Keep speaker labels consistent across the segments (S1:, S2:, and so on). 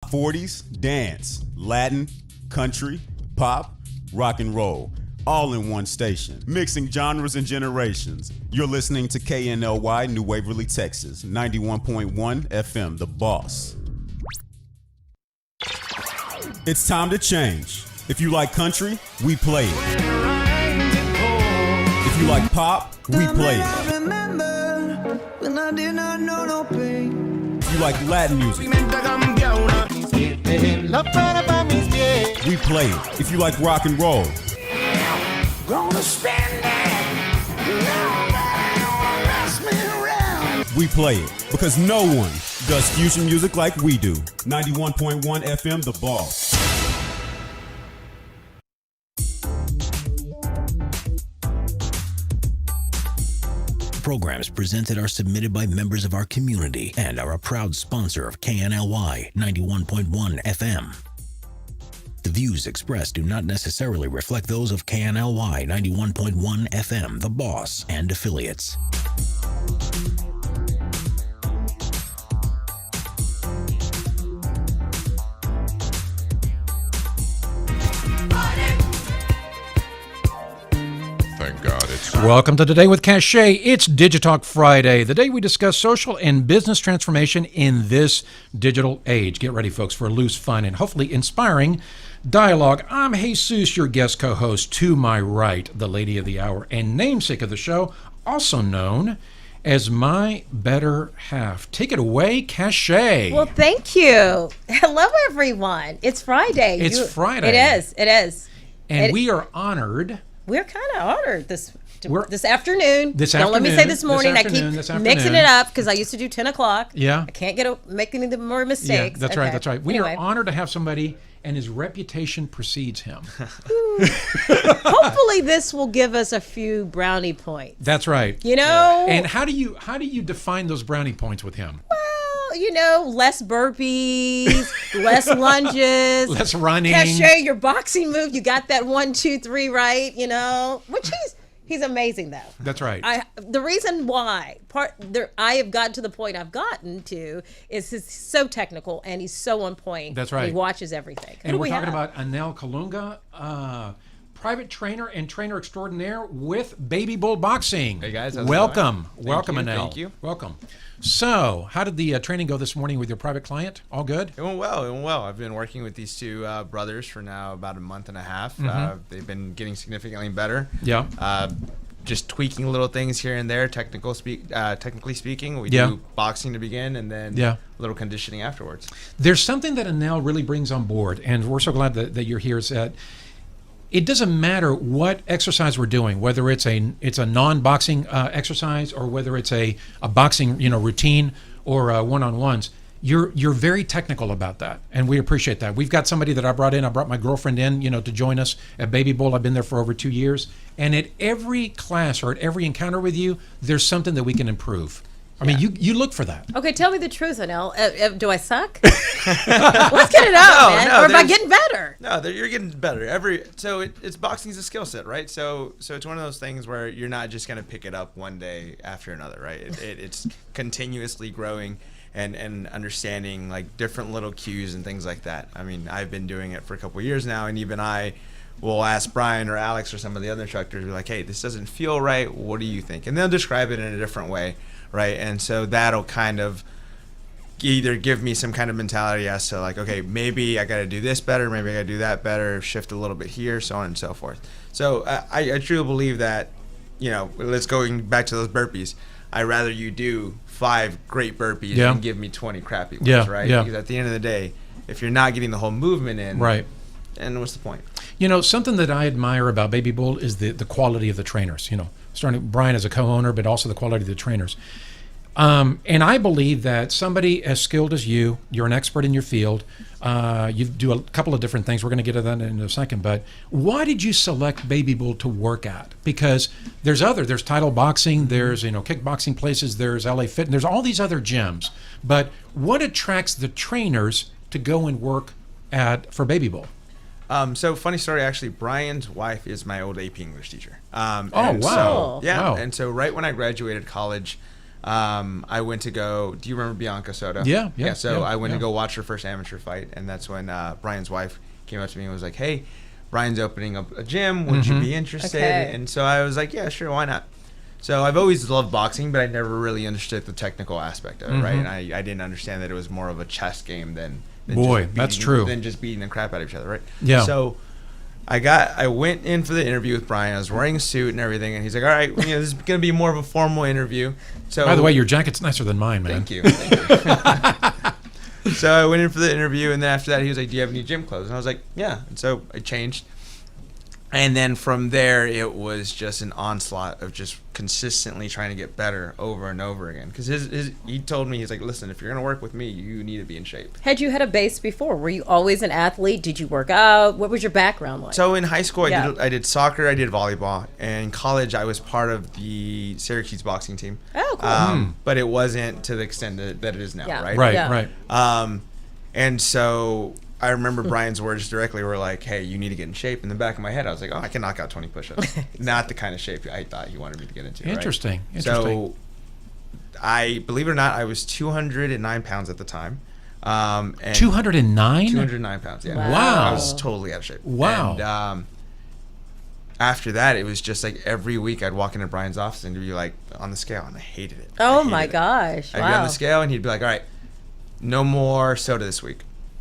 S1: 40s, dance, Latin, country, pop, rock and roll, all in one station, mixing genres and generations. You're listening to KNLY, New Waverly, Texas, 91.1 FM, The Boss. It's time to change. If you like country, we play it. If you like pop, we play it. If you like Latin music, we play it. If you like rock and roll, we play it. Because no one does fusion music like we do. 91.1 FM, The Boss.
S2: Programs presented are submitted by members of our community and are a proud sponsor of KNLY 91.1 FM. The views expressed do not necessarily reflect those of KNLY 91.1 FM, The Boss, and affiliates.
S3: Welcome to Today with Cachet. It's Digitalk Friday, the day we discuss social and business transformation in this digital age. Get ready, folks, for loose, fun, and hopefully inspiring dialogue. I'm Jesus, your guest co-host. To my right, the lady of the hour and namesake of the show, also known as my better half. Take it away, Cachet.
S4: Well, thank you. Hello, everyone. It's Friday.
S3: It's Friday.
S4: It is.
S3: And we are honored.
S4: We're kind of honored this afternoon. Don't let me say this morning. I keep mixing it up because I used to do 10 o'clock.
S3: Yeah.
S4: I can't make any more mistakes.
S3: Yeah, that's right. We are honored to have somebody, and his reputation precedes him.
S4: Hopefully this will give us a few brownie points.
S3: That's right.
S4: You know?
S3: And how do you define those brownie points with him?
S4: Well, less burpees, less lunges,
S3: less running.
S4: Cachet, your boxing move, you got that 1, 2, 3 right, which he's amazing though.
S3: That's right.
S4: The reason why I have gotten to the point I've gotten to is he's so technical and he's so on point.
S3: That's right.
S4: He watches everything.
S3: And we're talking about Anel Kalunga, private trainer and trainer extraordinaire with Baby Bull Boxing.
S5: Hey guys,
S3: welcome, Anel.
S5: Thank you.
S3: Welcome. So, how did the training go this morning with your private client? All good?
S5: It went well. I've been working with these two brothers for now about a month and a half.
S3: Mm-hmm.
S5: They've been getting significantly better.
S3: Yeah.
S5: Just tweaking little things here and there, technically speaking. We do boxing to begin and then a little conditioning afterwards.
S3: There's something that Anel really brings on board, and we're so glad that you're here, is that it doesn't matter what exercise we're doing, whether it's a non-boxing exercise or whether it's a boxing routine or one-on-ones. You're very technical about that, and we appreciate that. We've got somebody that I brought my girlfriend in, to join us at Baby Bull. I've been there for over 2 years, and at every class or at every encounter with you, there's something that we can improve. I mean, you look for that.
S4: Okay, tell me the truth, Anel. Do I suck? Let's get it out, man. Or am I getting better?
S5: No, you're getting better. It's boxing's a skill set, right? So it's one of those things where you're not just going to pick it up one day after another, right? It's continuously growing and understanding like different little cues and things like that. I mean, I've been doing it for a couple of years now, and even I will ask Brian or Alex or some of the other instructors, be like, hey, this doesn't feel right. What do you think? And they'll describe it in a different way. Right, and so that'll kind of either give me some kind of mentality as to like, okay, maybe I got to do this better, maybe I got to do that better, shift a little bit here, so on and so forth. So I truly believe that, let's going back to those burpees. I'd rather you do 5 great burpees than give me 20 crappy ones, right?
S3: Yeah.
S5: Because at the end of the day, if you're not getting the whole movement in,
S3: right,
S5: and what's the point?
S3: Something that I admire about Baby Bull is the quality of the trainers. Starting with Brian as a co-owner, but also the quality of the trainers. And I believe that somebody as skilled as you're an expert in your field. You do a couple of different things. We're going to get to that in a second. But why did you select Baby Bull to work at? Because there's Title Boxing, there's kickboxing places, there's LA Fit, and there's all these other gyms. But what attracts the trainers to go and work for Baby Bull?
S5: So funny story, actually, Brian's wife is my old AP English teacher.
S3: Wow.
S5: So,
S3: Wow.
S5: And so right when I graduated college, I went to go. Do you remember Bianca Soto?
S3: Yeah.
S5: So I went
S3: yeah.
S5: to go watch her first amateur fight, and that's when Brian's wife came up to me and was like, "Hey, Brian's opening up a gym. Would you be interested?"
S4: Okay.
S5: And so I was like, "Yeah, sure, why not?" So I've always loved boxing, but I never really understood the technical aspect of it, right? And I didn't understand that it was more of a chess game than
S3: Boy,
S5: just
S3: that's true.
S5: Than just beating the crap out of each other, right?
S3: Yeah.
S5: So I went in for the interview with Brian. I was wearing a suit and everything, and he's like, "All right, this is going to be more of a formal interview." So
S3: By the way, your jacket's nicer than mine, man.
S5: Thank you. So I went in for the interview, and then after that, he was like, "Do you have any gym clothes?" And I was like, "Yeah." And so I changed. And then from there, it was just an onslaught of just consistently trying to get better over and over again. Because he told me, he's like, "Listen, if you're going to work with me, you need to be in shape."
S4: Had you had a base before? Were you always an athlete? Did you work out? What was your background like?
S5: So in high school,
S4: Yeah.
S5: I did soccer, I did volleyball. And in college, I was part of the Syracuse boxing team.
S4: Oh, cool.
S5: But it wasn't to the extent that it is now,
S4: Yeah.
S5: right?
S3: Right,
S4: Yeah.
S3: right.
S5: And so I remember Brian's words directly were like, "Hey, you need to get in shape." In the back of my head, I was like, "Oh, I can knock out 20 push-ups." Not the kind of shape I thought he wanted me to get into.
S3: Interesting.
S5: Right? So believe it or not, I was 209 pounds at the time. And
S3: 209?
S5: 209 pounds, yeah.
S3: Wow.
S5: I was totally out of shape.
S3: Wow.
S5: And after that, it was just like every week I'd walk into Brian's office and he'd be like on the scale, and I hated it.
S4: Oh
S5: I hated
S4: my
S5: it.
S4: gosh.
S5: I'd be on
S4: Wow.
S5: the scale, and he'd be like, "All right, no more soda this week,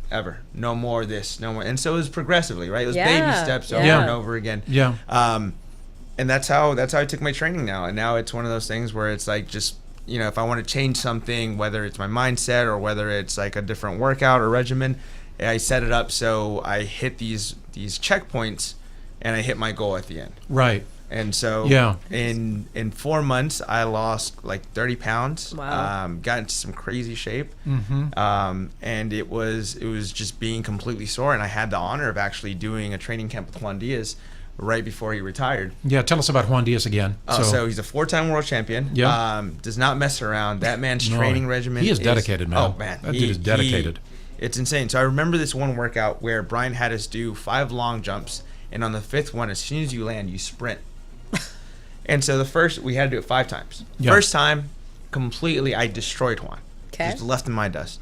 S5: ever. No more this, no more." And so it was progressively, right? It was baby
S4: Yeah,
S5: steps
S4: yeah.
S5: over
S3: Yeah.
S5: and over again.
S3: Yeah.
S5: And that's how I took my training now. And now it's one of those things where it's like, just, if I want to change something, whether it's my mindset or whether it's like a different workout or regimen, I set it up so I hit these checkpoints and I hit my goal at the end.
S3: Right.
S5: And so
S3: Yeah.
S5: in 4 months, I lost like 30 pounds.
S4: Wow.
S5: Got into some crazy shape.
S3: Mm-hmm.
S5: And it was just being completely sore. And I had the honor of actually doing a training camp with Juan Diaz right before he retired.
S3: Yeah, tell us about Juan Diaz again.
S5: So he's a 4-time world champion.
S3: Yeah.
S5: Does not mess around. That man's
S3: No,
S5: training regimen
S3: he is dedicated, man.
S5: Oh, man.
S3: That dude is dedicated.
S5: It's insane. So I remember this one workout where Brian had us do 5 long jumps. And on the 5th one, as soon as you land, you sprint. And so we had to do it 5 times.
S3: Yeah.
S5: First time, completely, I destroyed Juan.
S4: Okay.
S5: Just left in my dust.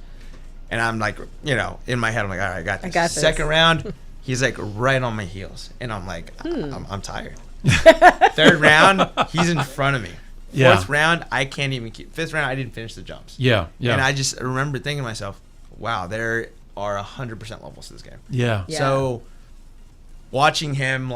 S5: And I'm like, in my head, I'm like, all right, I got this.
S4: I got this.
S5: Second round, he's like right on my heels. And I'm like, I'm tired. Third round, he's in front of me.
S3: Yeah.
S5: Fourth round, I can't even keep. Fifth round, I didn't finish the jumps.
S3: Yeah, yeah.
S5: And I just remember thinking to myself, wow, there are 100% levels to this game.
S3: Yeah.
S4: Yeah.
S5: So watching him,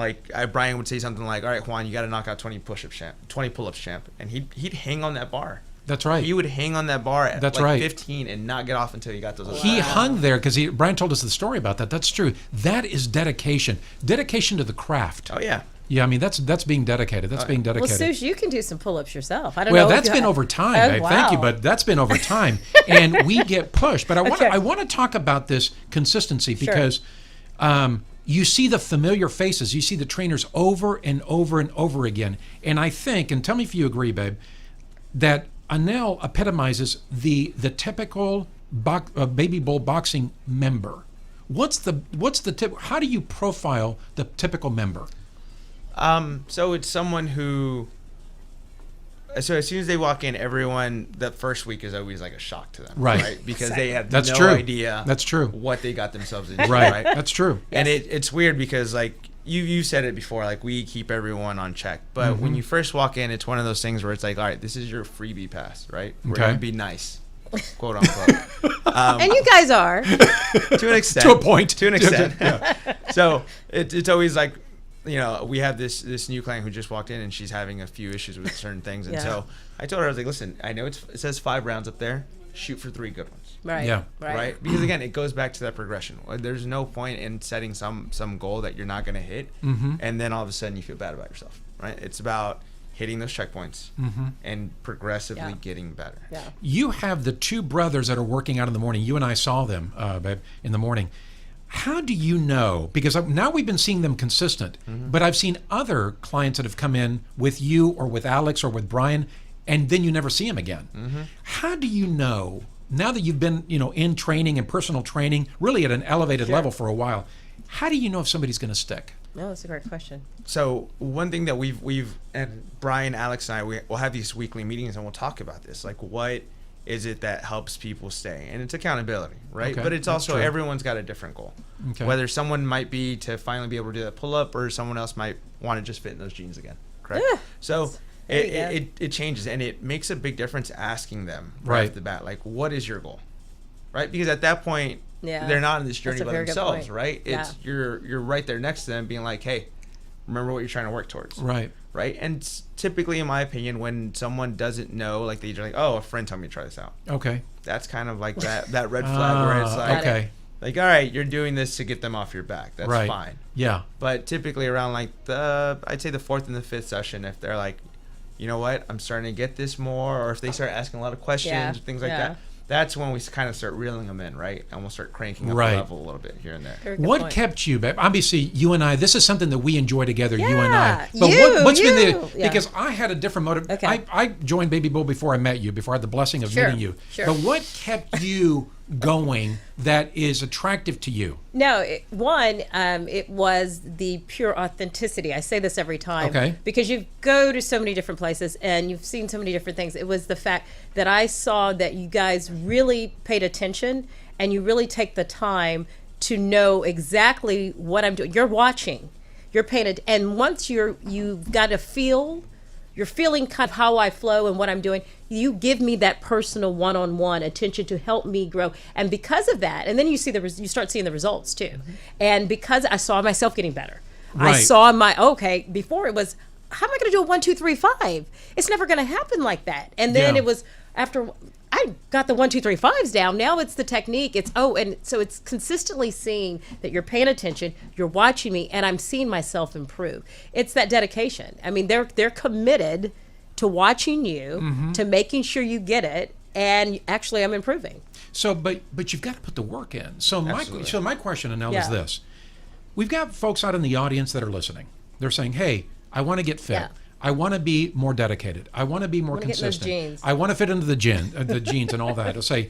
S5: Brian would say something like, "All right, Juan, you got to knock out 20 push-ups, champ, 20 pull-ups, champ," and he'd hang on that bar.
S3: That's right.
S5: He would hang on that bar at
S3: That's right.
S5: 15 and not get off until he got those. other
S3: He
S5: ones.
S3: hung there because Brian told us the story about that. That's true. That is dedication. Dedication to the craft.
S5: Oh yeah.
S3: Yeah, I mean that's being dedicated. That's being
S4: Well,
S3: dedicated.
S4: Sush, you can do some pull-ups yourself. I don't
S3: Well,
S4: know.
S3: that's been over time,
S4: Oh,
S3: babe. Thank you,
S4: wow.
S3: but that's been over time, and we get pushed. But
S4: Okay.
S3: I want to talk about this consistency because you see the familiar faces, you see the trainers over and over and over again, and I think, and tell me if you agree, babe, that Anel epitomizes the typical baby bull boxing member. What's the tip? How do you profile the typical member?
S5: So it's someone who. So as soon as they walk in, everyone that first week is always like a shock to them,
S3: Right.
S5: Because they have
S3: That's
S5: no
S3: true.
S5: idea.
S3: That's true.
S5: What they got themselves into,
S3: Right.
S5: right?
S3: That's true.
S5: And it's weird because you said it before, we keep everyone on check, but
S3: Mm-hmm.
S5: when you first walk in, it's one of those things where it's like, all right, this is your freebie pass, right? We're
S3: Okay.
S5: gonna be nice, quote unquote.
S4: And you guys are.
S5: To an extent.
S3: To a point.
S5: To an extent. So it's always like, we have this new client who just walked in and she's having a few issues with certain things, and
S4: Yeah.
S5: so I told her, I was like, listen, I know it says 5 rounds up there. Shoot for 3 good ones.
S4: Right.
S3: Yeah.
S5: Right. Because again, it goes back to that progression. There's no point in setting some goal that you're not going to hit, and then all of a sudden you feel bad about yourself. Right. It's about hitting those checkpoints and progressively
S4: Yeah.
S5: getting better.
S4: Yeah.
S3: You have the 2 brothers that are working out in the morning. You and I saw them, babe, in the morning. How do you know? Because now we've been seeing them consistent, but I've seen other clients that have come in with you or with Alex or with Brian, and then you never see them again. How do you know, now that you've been, in training and personal training, really at an elevated level for a while, how do you know if somebody's going to stick?
S4: No, that's a great question.
S5: So one thing that we've and Brian, Alex, and I we'll have these weekly meetings and we'll talk about this. Like, what is it that helps people stay? And it's accountability, right?
S3: Okay,
S5: But it's
S3: that's
S5: also
S3: true.
S5: everyone's got a different goal.
S3: Okay.
S5: Whether someone might be to finally be able to do that pull up, or someone else might want to just fit in those jeans again. Correct.
S4: Yeah.
S5: So
S4: There you go.
S5: it changes, and it makes a big difference asking them
S3: Right.
S5: off the bat, like, what is your goal, right? Because at that point,
S4: Yeah.
S5: they're not in this journey
S4: That's a
S5: by
S4: very good
S5: themselves,
S4: point.
S5: right? It's
S4: Yeah.
S5: you're right there next to them, being like, hey, remember what you're trying to work towards,
S3: Right.
S5: right? And typically, in my opinion, when someone doesn't know, like they're like, oh, a friend told me to try this out.
S3: Okay.
S5: That's kind of like that red flag where it's like,
S3: okay.
S5: like, all right, you're doing this to get them off your back. That's
S3: Right.
S5: fine.
S3: Yeah.
S5: But typically around like I'd say the fourth and the fifth session, if they're like, you know what, I'm starting to get this more, or if they start asking a lot of questions
S4: Yeah.
S5: or things like
S4: Yeah.
S5: that, that's when we kind of start reeling them in, right? And we'll start cranking up
S3: Right.
S5: the level a little bit here and there.
S4: Very good
S3: What
S4: point.
S3: kept you back? Obviously, you and I, this is something that we enjoy together, you and
S4: Yeah,
S3: I. But
S4: you,
S3: what's been
S4: you.
S3: the,
S4: Yeah.
S3: because I had a different motive.
S4: Okay.
S3: I joined Baby Bull before I met you, before I had the blessing of
S4: Sure,
S3: meeting you.
S4: sure.
S3: But what kept you going that is attractive to you?
S4: No, it was the pure authenticity. I say this every time.
S3: Okay.
S4: Because you go to so many different places and you've seen so many different things. It was the fact that I saw that you guys really paid attention and you really take the time to know exactly what I'm doing. You're watching, you're paying it, and once you've got a feel. You're feeling kind of how I flow and what I'm doing. You give me that personal one-on-one attention to help me grow, and because of that, and then you start seeing the results too. And because I saw myself getting better, I
S3: Right.
S4: saw before it was, how am I going to do a 1, 2, 3, 5? It's never going to happen like that. And then
S3: Yeah.
S4: it was after I got the 1, 2, 3, 5s down. Now it's the technique. And so it's consistently seeing that you're paying attention, you're watching me, and I'm seeing myself improve. It's that dedication. I mean, they're committed to watching you, to making sure you get it, and actually, I'm improving.
S3: So, but you've got to put the work in. So my question, Anel, is
S4: Yeah.
S3: this: we've got folks out in the audience that are listening. They're saying, "Hey, I want to get fit.
S4: Yeah.
S3: I want to be more dedicated. I want to be more
S4: wanna get in those
S3: consistent.
S4: jeans."
S3: I want to fit into the jeans and all that." They'll say,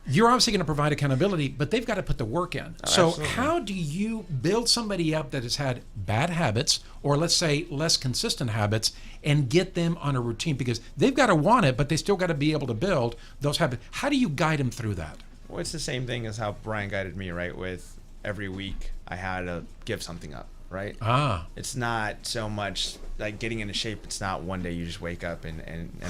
S3: "You're obviously going to provide accountability, but they've got to put the work in." So,
S5: absolutely.
S3: how do you build somebody up that has had bad habits, or let's say less consistent habits, and get them on a routine? Because they've got to want it, but they still got to be able to build those habits. How do you guide them through that?
S5: Well, it's the same thing as how Brian guided me, right? With every week I had to give something up, right? It's not so much like getting into shape. It's not one day you just wake up and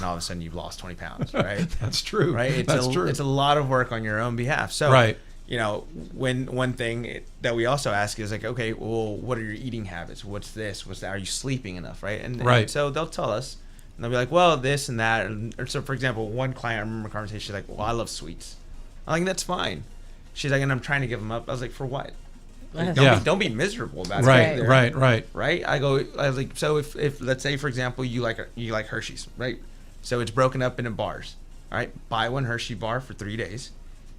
S5: all of a sudden you've lost 20 pounds, right?
S3: That's true.
S5: Right?
S3: That's true.
S5: It's a lot of work on your own behalf. So,
S3: Right.
S5: you know, one thing that we also ask is like, okay, well, what are your eating habits? What's this? What's that? Are you sleeping enough, right? And
S3: Right.
S5: so they'll tell us, and they'll be like, well, this and that. Or so, for example, one client, I remember a conversation, she's like, well, I love sweets. I'm like, that's fine. She's like, and I'm trying to give them up. I was like, for what? Like,
S3: Yeah.
S5: don't be miserable about it.
S3: Right,
S5: either.
S3: right.
S5: Right? I was like, so if let's say, for example, you like Hershey's, right? So it's broken up into bars. All right, buy one Hershey bar for 3 days,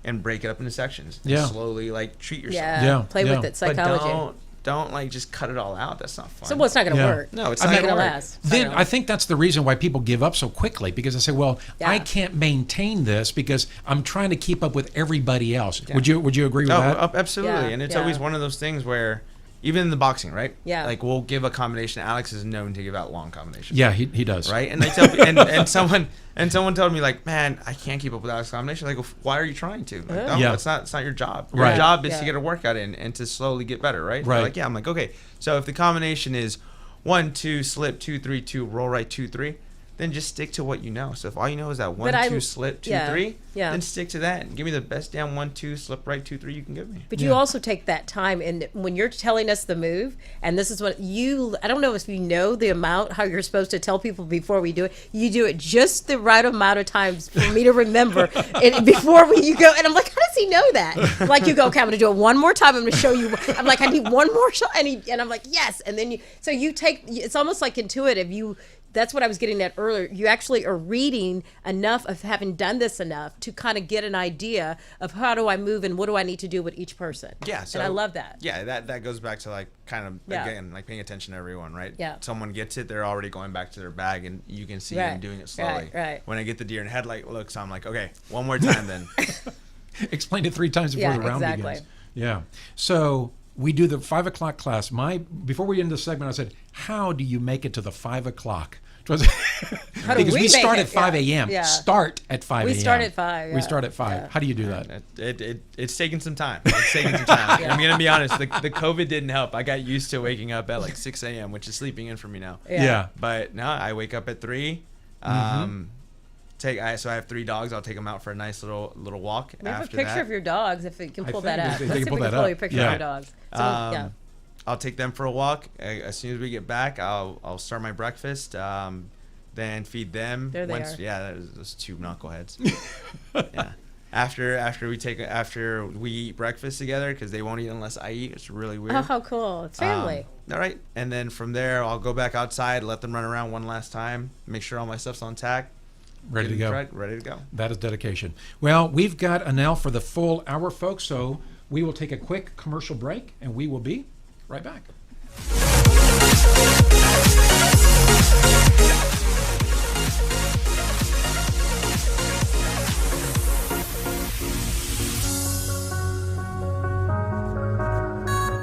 S5: and break it up into sections. And
S3: Yeah.
S5: slowly like treat yourself.
S4: Yeah,
S3: Yeah,
S4: play
S3: yeah.
S4: with it,
S5: But
S4: psychology.
S5: don't like just cut it all out. That's not fun.
S4: So, well, it's not going to
S3: Yeah.
S4: work.
S5: No, it's
S3: I
S5: not
S3: mean,
S5: gonna work.
S4: last.
S3: Then I think that's the reason why people give up so quickly, because they say, "Well, I
S4: Yeah.
S3: can't maintain this because I'm trying to keep up with everybody else." Would you agree with
S5: Oh,
S3: that?
S5: absolutely.
S4: Yeah,
S5: And it's
S4: yeah.
S5: always one of those things where, even in the boxing, right?
S4: Yeah.
S5: Like we'll give a combination. Alex is known to give out long combinations.
S3: Yeah, he does.
S5: Right. And they tell me, and someone told me like, man, I can't keep up with Alex's combination. Like, why are you trying to? Like, no,
S3: Yeah.
S5: it's not your job. Your
S3: Right.
S5: job is
S4: Yeah.
S5: to get a workout in and to slowly get better. Right. They're
S3: Right.
S5: like, yeah. I'm like, okay. So if the combination is 1, 2, slip, 2, 3, 2, roll right, 2, 3. Then just stick to what you know. So if all you know is that 1, 2, slip, 2, 3,
S4: yeah.
S5: then stick to that and give me the best damn 1, 2, slip right, 2, 3 you can give me.
S4: But you also take that time, and when you're telling us the move, and this is what I don't know if you know the amount, how you're supposed to tell people before we do it. You do it just the right amount of times for me to remember and before you go. And I'm like, how does he know that? Like you go, okay, I'm going to do it one more time. I'm going to show you. I'm like, I need one more shot. And I'm like, yes. And then you take, it's almost like intuitive. That's what I was getting at earlier. You actually are reading enough of having done this enough to kind of get an idea of how do I move and what do I need to do with each person.
S5: Yeah, so
S4: and I love that.
S5: Yeah, that goes back to like kind of
S4: Yeah.
S5: again like paying attention to everyone, right?
S4: Yeah.
S5: Someone gets it, they're already going back to their bag, and you can see
S4: Right,
S5: them doing it slowly.
S4: right.
S5: When I get the deer in headlight looks, I'm like, okay, one more time then.
S3: Explain it 3 times before
S4: Yeah,
S3: the round
S4: exactly.
S3: begins. Yeah. So we do the 5 o'clock class. Before we end the segment, I said, how do you make it to the 5 o'clock?
S4: How do
S3: Because we
S4: make
S3: start
S4: it?
S3: at 5 a.m.
S4: Yeah.
S3: Start at 5 a.m.
S4: We start at 5.
S3: We start at 5.
S4: Yeah.
S3: How do you do that?
S5: It's taking some time. It's taking some time. I'm gonna be honest. The COVID didn't help. I got used to waking up at like 6 a.m., which is sleeping in for me now.
S3: Yeah.
S5: But now I wake up at 3. So I have 3 dogs. I'll take them out for a nice little walk.
S4: We have a
S5: after
S4: picture
S5: that.
S4: of your dogs if we can pull that
S3: think
S4: up.
S3: they
S4: Let's
S3: can
S4: see
S3: pull
S4: if we
S3: that
S4: can pull
S3: up.
S4: your picture
S3: Yeah.
S4: of your dogs. So,
S5: I'll take them for a walk. As soon as we get back, I'll start my breakfast. Then feed them.
S4: There they are.
S5: Yeah, those 2 knuckleheads. Yeah. After we eat breakfast together, because they won't eat unless I eat. It's really weird.
S4: Oh, how cool. It's family.
S5: All right. And then from there, I'll go back outside, let them run around one last time, make sure all my stuff's on tack.
S3: Ready to go.
S5: Ready to go.
S3: That is dedication. Well, we've got Anel for the full hour, folks, so we will take a quick commercial break, and we will be right back.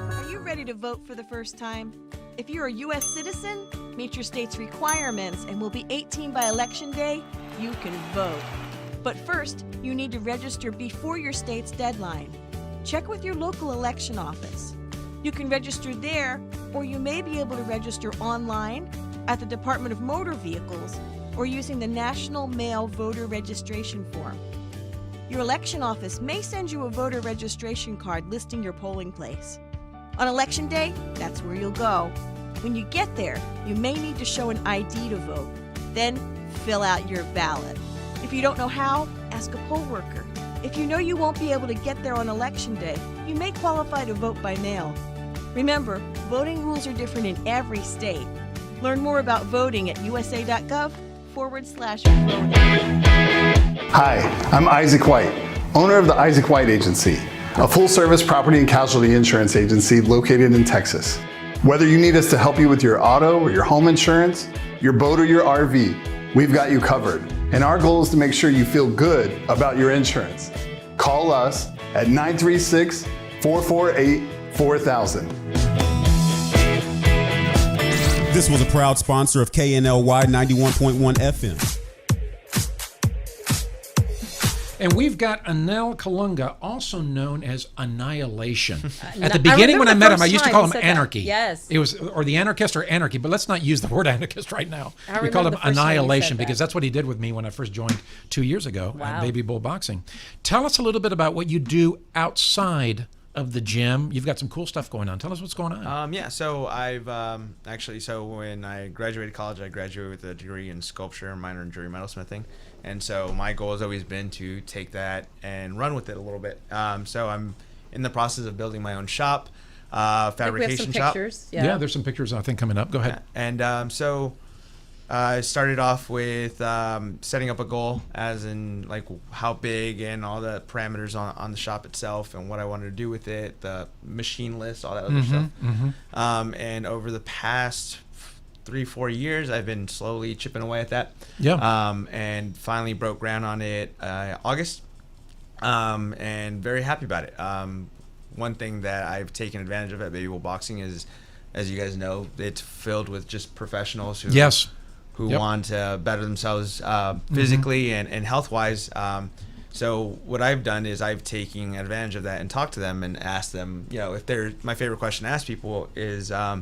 S6: Are you ready to vote for the first time? If you're a U.S. citizen, meet your state's requirements, and will be 18 by Election Day, you can vote. But first, you need to register before your state's deadline. Check with your local election office. You can register there, or you may be able to register online at the Department of Motor Vehicles or using the National Mail Voter Registration Form. Your election office may send you a voter registration card listing your polling place. On Election Day, that's where you'll go. When you get there, you may need to show an ID to vote. Then, fill out your ballot. If you don't know how, ask a poll worker. If you know you won't be able to get there on Election Day, you may qualify to vote by mail. Remember, voting rules are different in every state. Learn more about voting at usa.gov/voting.
S7: Hi, I'm Isaac White, owner of the Isaac White Agency, a full-service property and casualty insurance agency located in Texas. Whether you need us to help you with your auto or your home insurance, your boat or your RV, we've got you covered. And our goal is to make sure you feel good about your insurance. Call us at 936-448-4000.
S1: This was a proud sponsor of KNLY 91.1 FM.
S3: And we've got Anel Kalunga, also known as Annihilation. At
S4: I
S3: the beginning when I
S4: remember
S3: met him, I
S4: first
S3: used to
S4: time
S3: call
S4: you
S3: him
S4: said that.
S3: Anarchy.
S4: Yes.
S3: It was, or the Anarchist or Anarchy, but let's not use the word Anarchist right now.
S4: I
S3: We called him
S4: remember the first time you said
S3: Annihilation
S4: that.
S3: because that's what he did with me when I first joined 2 years ago
S4: Wow.
S3: at Baby Bull Boxing. Tell us a little bit about what you do outside of the gym. You've got some cool stuff going on. Tell us what's going on.
S5: Yeah, so I've so when I graduated college, I graduated with a degree in sculpture, a minor in jewelry metalsmithing. And so my goal has always been to take that and run with it a little bit. So I'm in the process of building my own shop, fabrication
S4: we have some
S5: shop.
S4: pictures.
S3: Yeah, there's some pictures I think coming up. Go ahead.
S5: And so I started off with setting up a goal, as in like how big and all the parameters on the shop itself and what I wanted to do with it, the machine list, all that other stuff. And over the past 3-4 years, I've been slowly chipping away at that.
S3: Yeah.
S5: And finally broke ground on it August. And very happy about it. One thing that I've taken advantage of at Baby Bull Boxing is, as you guys know, it's filled with just professionals who
S3: Yes.
S5: want to better themselves physically and health-wise. So what I've done is I've taken advantage of that and talked to them and asked them, if they're, my favorite question to ask people is, if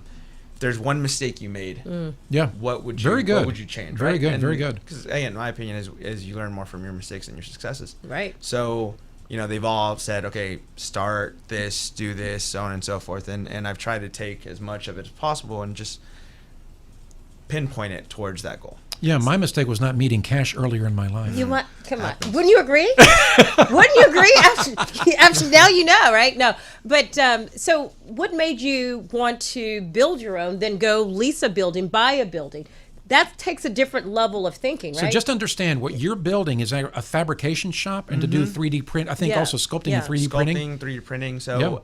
S5: there's one mistake you made,
S3: Yeah.
S5: what would you
S3: Very good.
S5: What would you change?
S3: Very
S5: right?
S3: good.
S5: And
S3: Very good.
S5: Because again, my opinion is you learn more from your mistakes than your successes.
S4: Right.
S5: So they've all said, okay, start this, do this, so on and so forth, and I've tried to take as much of it as possible and just pinpoint it towards that goal.
S3: Yeah, my mistake was not meeting cash earlier in my life.
S4: You want? Come on. Wouldn't you agree? Wouldn't you agree? After now you know, right? No, but so what made you want to build your own, then go lease a building, buy a building? That takes a different level of thinking, right?
S3: So just understand what you're building is a fabrication shop and to do 3D print. I think
S4: Yeah.
S3: also sculpting
S4: Yeah.
S3: and 3D printing.
S5: 3D printing. So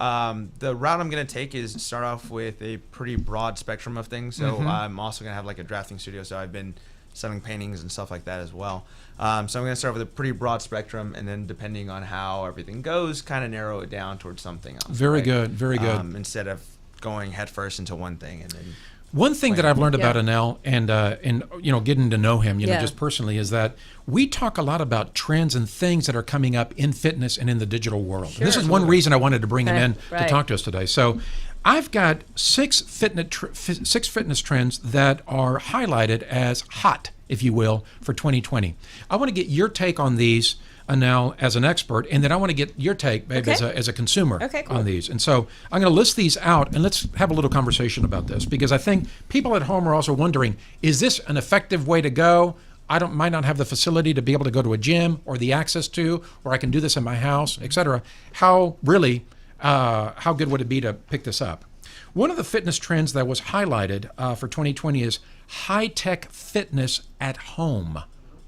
S5: the route I'm going to take is start off with a pretty broad spectrum of things. So I'm also going to have like a drafting studio. So I've been selling paintings and stuff like that as well. So I'm going to start with a pretty broad spectrum, and then depending on how everything goes, kind of narrow it down towards something else.
S3: Very good, very good.
S5: Instead of going headfirst into one thing and then.
S3: One thing that I've learned about
S4: Yeah.
S3: Anel and getting to know him,
S4: Yeah.
S3: just personally, is that we talk a lot about trends and things that are coming up in fitness and in the digital world. And this is one reason I wanted to bring him in to
S4: Right.
S3: talk to us today. So, I've got six fitness trends that are highlighted as hot, if you will, for 2020. I want to get your take on these, Anel, as an expert, and then I want to get your take, babe,
S4: Okay.
S3: as a consumer
S4: Okay, cool.
S3: on these. And so I'm going to list these out, and let's have a little conversation about this, because I think people at home are also wondering, is this an effective way to go? Might not have the facility to be able to go to a gym or the access to, or I can do this in my house, et cetera. How good would it be to pick this up? One of the fitness trends that was highlighted for 2020 is high-tech fitness at home.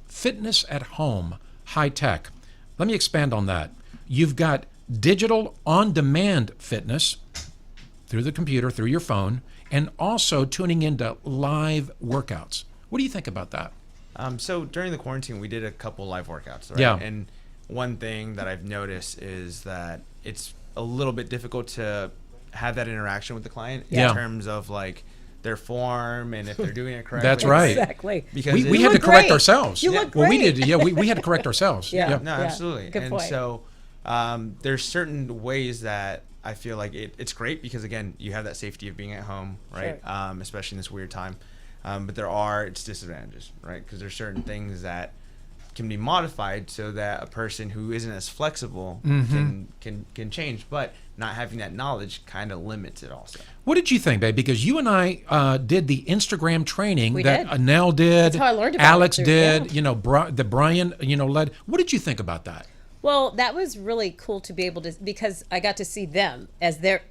S3: Fitness at home, high-tech. Let me expand on that. You've got digital on-demand fitness through the computer, through your phone, and also tuning into live workouts. What do you think about that?
S5: So during the quarantine, we did a couple live workouts, right?
S3: Yeah.
S5: And one thing that I've noticed is that it's a little bit difficult to have that interaction with the client
S3: Yeah.
S5: in terms of like their form and if they're doing it correctly.
S3: That's right.
S4: Exactly.
S5: Because
S3: We
S5: it-
S3: had to
S4: look
S3: correct
S4: great.
S3: ourselves.
S4: You look
S3: Well, we
S4: great.
S3: did. Yeah, we had to correct ourselves.
S4: Yeah.
S5: No,
S4: Yeah.
S5: absolutely.
S4: Good
S5: And
S4: point.
S5: so there's certain ways that I feel like it's great because, again, you have that safety of being at home, right?
S4: Sure.
S5: Especially in this weird time. But there are its disadvantages, right? Because there's certain things that can be modified so that a person who isn't as flexible can change. But not having that knowledge kind of limits it also.
S3: What did you think, babe? Because you and I did the Instagram training
S4: We
S3: that
S4: did.
S3: Anel did.
S4: That's how I learned about
S3: Alex
S4: it, too.
S3: did.
S4: Yeah.
S3: The Brian, led. What did you think about that?
S4: Well, that was really cool to be able to, because I got to see them as their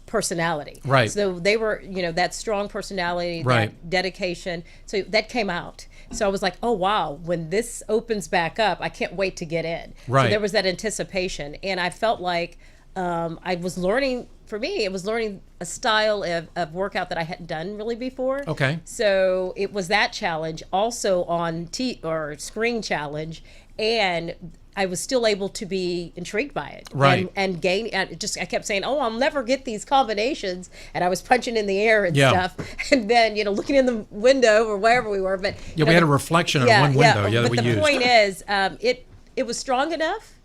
S4: personality.
S3: Right.
S4: So they were, that strong personality,
S3: Right.
S4: that dedication. So that came out. So I was like, oh, wow, when this opens back up, I can't wait to get in.
S3: Right.
S4: So there was that anticipation. And I felt like I was learning, for me, it was learning a style of workout that I hadn't done really before.
S3: Okay.
S4: So it was that challenge, also on screen challenge, and I was still able to be intrigued by it,
S3: Right.
S4: And gain. And I kept saying, "Oh, I'll never get these combinations," and I was punching in the air and
S3: Yeah.
S4: stuff, and then looking in the window or wherever we were. But
S3: Yeah, we had a reflection in one window. Yeah, that
S4: but
S3: we
S4: the
S3: used.
S4: point is, it was strong enough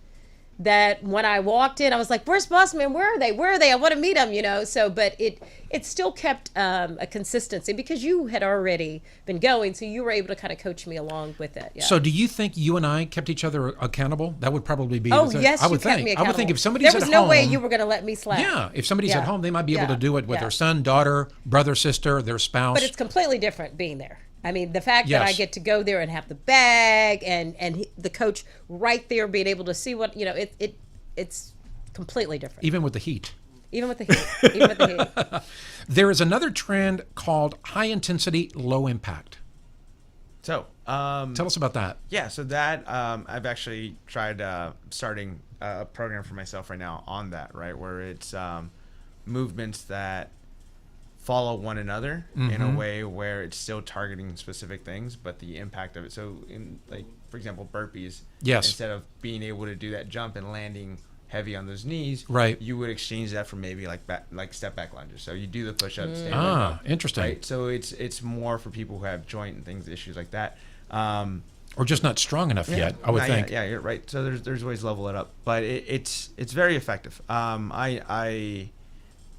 S4: that when I walked in, I was like, "Where's Boss Man? Where are they? Where are they? I want to meet them." So, but it still kept a consistency because you had already been going, so you were able to kind of coach me along with it. Yeah.
S3: So, do you think you and I kept each other accountable? That would probably be.
S4: Oh
S3: the thing.
S4: yes,
S3: I
S4: you
S3: would
S4: kept
S3: think.
S4: me
S3: I
S4: accountable.
S3: would think if somebody's
S4: there was
S3: at
S4: no
S3: home,
S4: way you were going to let me slack.
S3: Yeah, if somebody's
S4: Yeah.
S3: at home, they might be able
S4: Yeah.
S3: to do it with
S4: Yeah.
S3: their son, daughter, brother, sister, their spouse.
S4: But it's completely different being there. I mean, the fact that I
S3: Yes.
S4: get to go there and have the bag and the coach right there being able to see what it's completely different.
S3: Even with the heat.
S4: Even with the heat. Even with the heat.
S3: There is another trend called high intensity, low impact.
S5: So,
S3: Tell us about that.
S5: yeah, so that I've actually tried starting a program for myself right now on that, right, where it's movements that follow one another in a way where it's still targeting specific things, but the impact of it. So, in for example, burpees.
S3: Yes.
S5: Instead of being able to do that jump and landing heavy on those knees,
S3: Right.
S5: you would exchange that for maybe like step back lunges. So you do the push up, stand
S3: Ah,
S5: up,
S3: interesting.
S5: right? So it's more for people who have joint and things issues like that.
S3: Or just not strong enough yet, I would think.
S5: Yeah, you're right. So there's ways to level it up, but it's very effective. I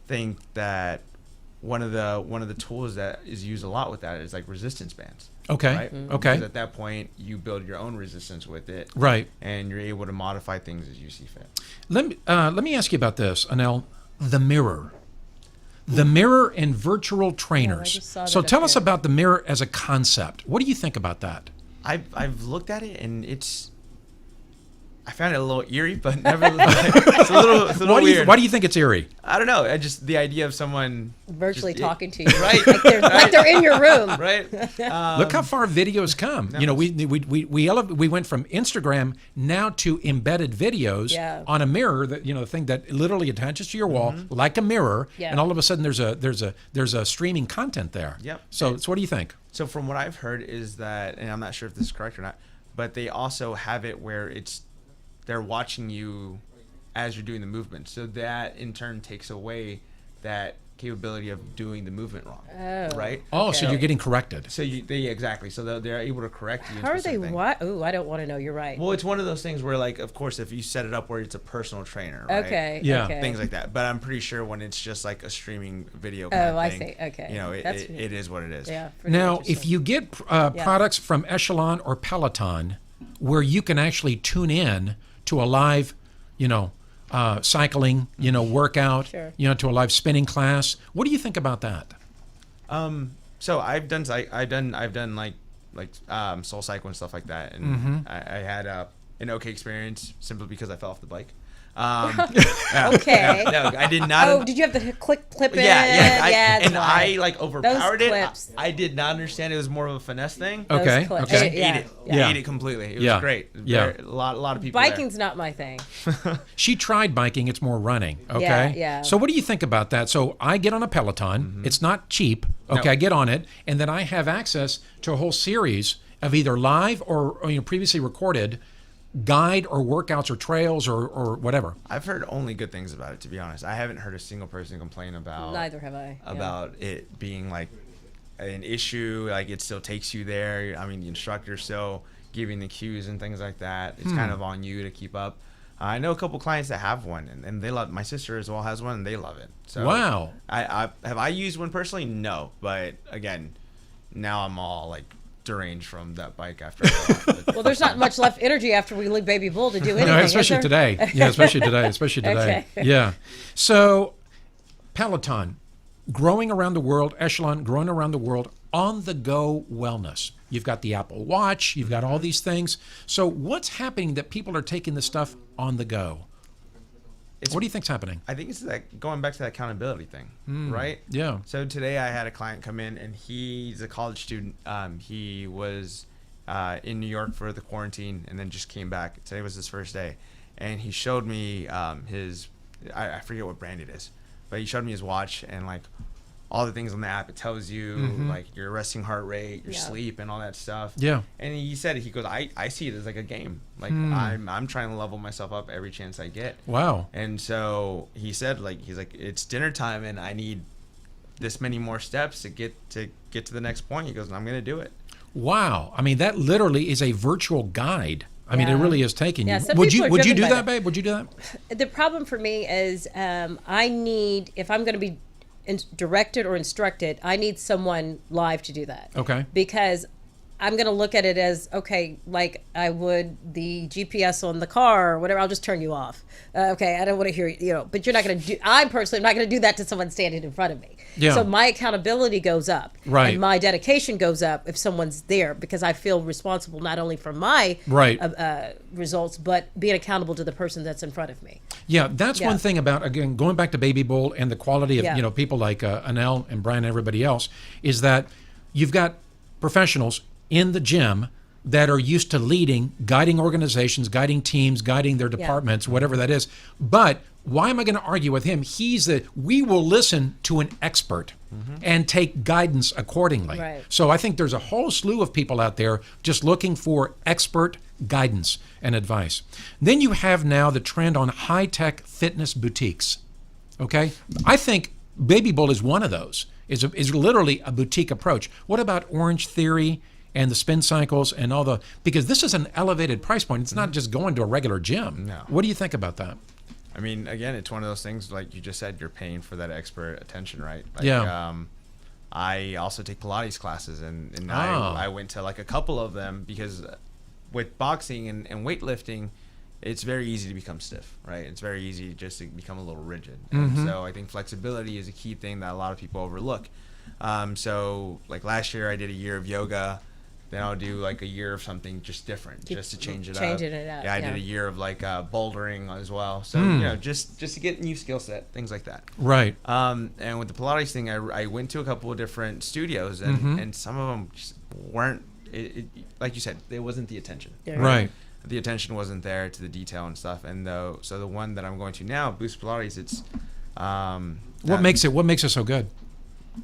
S5: think that one of the tools that is used a lot with that is like resistance bands.
S3: Okay.
S5: Right?
S3: Okay.
S5: Because at that point you build your own resistance with it.
S3: Right.
S5: And you're able to modify things as you see fit.
S3: Let me ask you about this, Anel. The mirror. The mirror and virtual trainers.
S4: just saw
S3: So
S4: that up
S3: tell us
S4: there.
S3: about the mirror as a concept. What do you think about that?
S5: I've looked at it and I found it a little eerie, but nevertheless, it's a little weird.
S3: Why do you think it's eerie?
S5: I don't know. I just the idea of someone
S4: virtually
S5: just,
S4: talking to you,
S5: right?
S4: like they're in your room,
S5: right?
S3: Look how far videos come.
S5: No,
S3: you know, we went from Instagram now to embedded videos on a mirror that the thing that literally attaches to your wall like a mirror, and all of a sudden there's a streaming content there.
S5: Yep.
S3: So what do you think?
S5: So from what I've heard is that, and I'm not sure if this is correct or not, but they also have it where they're watching you as you're doing the movement. So that in turn takes away that capability of doing the movement wrong.
S4: Oh.
S5: Right?
S3: Oh, so you're getting corrected.
S5: So exactly. So they're able to correct you.
S4: How are they? What? Ooh, I don't want to know. You're right.
S5: Well, it's one of those things where, like, of course, if you set it up where it's a personal trainer, right?
S4: Okay.
S3: Yeah.
S4: Okay.
S5: Things like that. But I'm pretty sure when it's just like a streaming video.
S4: I
S5: thing,
S4: see. Okay.
S5: You know, it is what it is.
S4: Yeah.
S3: Now, if you get products from Echelon or Peloton, where you can actually tune in to a live, cycling, workout,
S4: Sure.
S3: To a live spinning class, what do you think about that?
S5: So I've done like Soul Cycle and stuff like that, and I had an okay experience simply because I fell off the bike.
S4: Okay.
S5: No, I did not.
S4: Oh, did you have the clip in?
S5: Yeah.
S4: That's why.
S5: I like overpowered
S4: Those
S5: it.
S4: clips.
S5: I did not understand it was more of a finesse thing.
S3: Okay.
S4: Those clips.
S3: Okay.
S5: Ate it.
S3: Yeah.
S5: Ate it completely. It was
S3: Yeah.
S5: great.
S3: Yeah.
S5: A lot of people. there.
S4: Biking's not my thing.
S3: She tried biking. It's more running. Okay.
S4: Yeah.
S3: So what do you think about that? So I get on a Peloton. It's not cheap. Okay.
S5: No.
S3: I get on it, and then I have access to a whole series of either live or previously recorded guide or workouts or trails or whatever.
S5: I've heard only good things about it, to be honest. I haven't heard a single person complain about.
S4: Neither have I.
S5: About it being like an issue. Like it still takes you there. I mean, the instructor's still giving the cues and things like that. It's kind of on you to keep up. I know a couple clients that have one, and they love. My sister as well has one, and they love it. So
S3: Wow.
S5: I have I used one personally? No, but again, now I'm all like deranged from that bike after.
S4: Well, there's not much left energy after we leave Baby Bull to do anything.
S3: No,
S4: is
S3: especially
S4: there?
S3: today. Yeah, especially today.
S4: Okay.
S3: Yeah. So, Peloton, growing around the world, Echelon, growing around the world, on-the-go wellness. You've got the Apple Watch. You've got all these things. So, what's happening that people are taking this stuff on the go? What do you think's happening?
S5: I think it's that going back to that accountability thing, right?
S3: Yeah.
S5: So today I had a client come in, and he's a college student. He was in New York for the quarantine, and then just came back. Today was his first day, and he showed me his I forget what brand it is, but he showed me his watch and like all the things on the app. It tells you like your resting heart rate, your sleep, and all that stuff.
S3: Yeah.
S5: And he said, he goes, I see it as like a game. Like I'm trying to level myself up every chance I get.
S3: Wow.
S5: And so he said, he's like, it's dinner time, and I need this many more steps to get to the next point. He goes, and I'm gonna do it.
S3: Wow. I mean, that literally is a virtual guide. I mean, it
S4: Yeah.
S3: really is taking
S4: Yeah,
S3: you.
S4: some
S3: Would
S4: people
S3: you
S4: are
S3: would you do
S4: driven by
S3: that,
S4: that.
S3: babe? Would you do that?
S4: The problem for me is I need, if I'm going to be directed or instructed, I need someone live to do that.
S3: Okay.
S4: Because I'm going to look at it as, okay, like I would the GPS on the car or whatever, I'll just turn you off. Okay, I don't want to hear you, but you're not going to do, I personally am not going to do that to someone standing in front of me.
S3: Yeah.
S4: So my accountability goes up.
S3: Right.
S4: And my dedication goes up if someone's there, because I feel responsible not only for my
S3: Right.
S4: results, but being accountable to the person that's in front of me.
S3: Yeah, that's
S4: Yeah.
S3: one thing about, again, going back to Baby Bull and the quality of,
S4: Yeah.
S3: People like Anel and Brian and everybody else, is that you've got professionals in the gym that are used to leading, guiding organizations, guiding teams, guiding their departments, whatever that is. But why am I going to argue with him? We will listen to an expert and take guidance accordingly.
S4: Right.
S3: So I think there's a whole slew of people out there just looking for expert guidance and advice. Then you have now the trend on high-tech fitness boutiques. Okay? I think Baby Bull is one of those. Is literally a boutique approach. What about Orange Theory and the spin cycles and all because this is an elevated price point. It's not just going to a regular gym.
S5: No.
S3: What do you think about that?
S5: I mean, again, it's one of those things, like you just said, you're paying for that expert attention, right? Like,
S3: Yeah.
S5: I also take Pilates classes, and
S3: Ah.
S5: I went to like a couple of them because with boxing and weightlifting, it's very easy to become stiff, right? It's very easy just to become a little rigid. And so I think flexibility is a key thing that a lot of people overlook. So like last year I did a year of yoga. Then I'll do like a year of something just different, just to change it up.
S4: Changing it up,
S5: Yeah, I
S4: yeah.
S5: did a year of like bouldering as well. So you know, just to get new skill set, things like that.
S3: Right.
S5: And with the Pilates thing, I went to a couple of different studios, and some of them just weren't. Like you said, it wasn't the attention.
S4: Yeah.
S3: Right.
S5: The attention wasn't there to the detail and stuff. And so the one that I'm going to now, Boost Pilates, it's
S3: What makes it so good?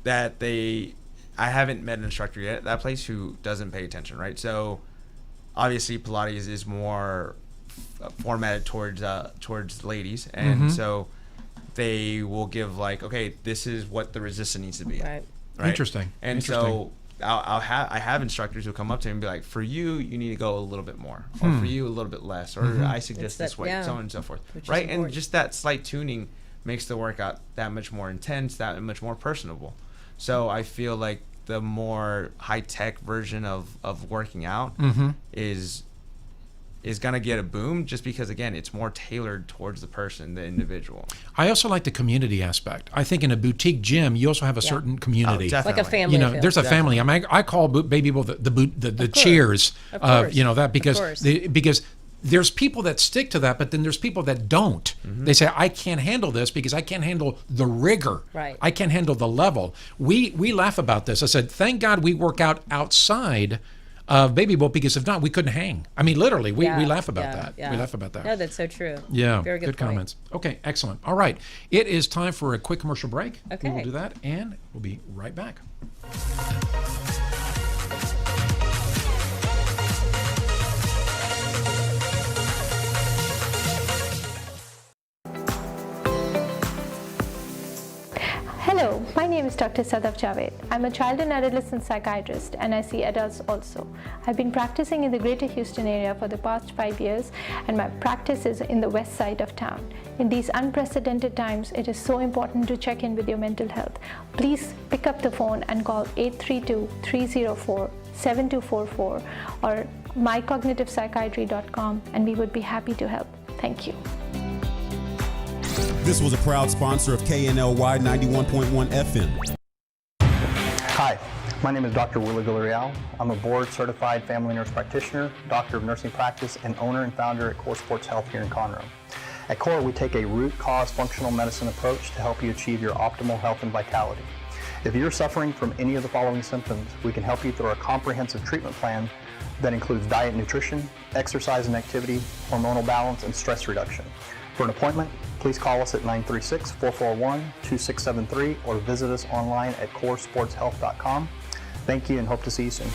S5: that I haven't met an instructor yet at that place who doesn't pay attention, right? So obviously Pilates is more formatted towards ladies, and so they will give like, okay, this is what the resistance needs to be.
S4: Right.
S3: Interesting.
S5: And so I have instructors who come up to me and be like, for you need to go a little bit more, or for you a little bit less, or I suggest this way, so on and so forth,
S4: Which is
S5: right? And
S4: important.
S5: just that slight tuning makes the workout that much more intense, that much more personable. So I feel like the more high-tech version of working out is going to get a boom, just because, again, it's more tailored towards the person, the individual.
S3: I also like the community aspect. I think in a boutique gym, you also have a certain community.
S5: Definitely.
S4: Like a family.
S3: You know,
S4: feel.
S3: there's a family. I mean, I call baby people the cheers
S4: course.
S3: you know, that because
S4: course.
S3: because there's people that stick to that, but then there's people that don't. They say, I can't handle this because I can't handle the rigor.
S4: Right.
S3: I can't handle the level. We laugh about this. I said, thank God we work out outside of Baby Boat, because if not, we couldn't hang. I mean, literally, we laugh about that.
S4: Yeah.
S3: We laugh about that.
S4: No, that's so true.
S3: Yeah,
S4: Very good point.
S3: comments. Okay, excellent. All right, it is time for a quick commercial break.
S4: Okay.
S3: We will do that, and we'll be right back.
S8: Hello, my name is Dr. Sadaf Javed. I'm a child and adolescent psychiatrist, and I see adults also. I've been practicing in the greater Houston area for the past 5 years, and my practice is in the west side of town. In these unprecedented times, it is so important to check in with your mental health. Please pick up the phone and call 832-304-7244 or mycognitivepsychiatry.com, and we would be happy to help. Thank you.
S1: This was a proud sponsor of KNLY 91.1 FM.
S9: Hi, my name is Dr. Willie Villarreal. I'm a board-certified family nurse practitioner, doctor of nursing practice, and owner and founder at Core Sports Health here in Conroe. At Core, we take a root cause functional medicine approach to help you achieve your optimal health and vitality. If you're suffering from any of the following symptoms, we can help you through a comprehensive treatment plan that includes diet and nutrition, exercise and activity, hormonal balance, and stress reduction. For an appointment, please call us at 936-441-2673 or visit us online at coresportshealth.com. Thank you and hope to see you soon.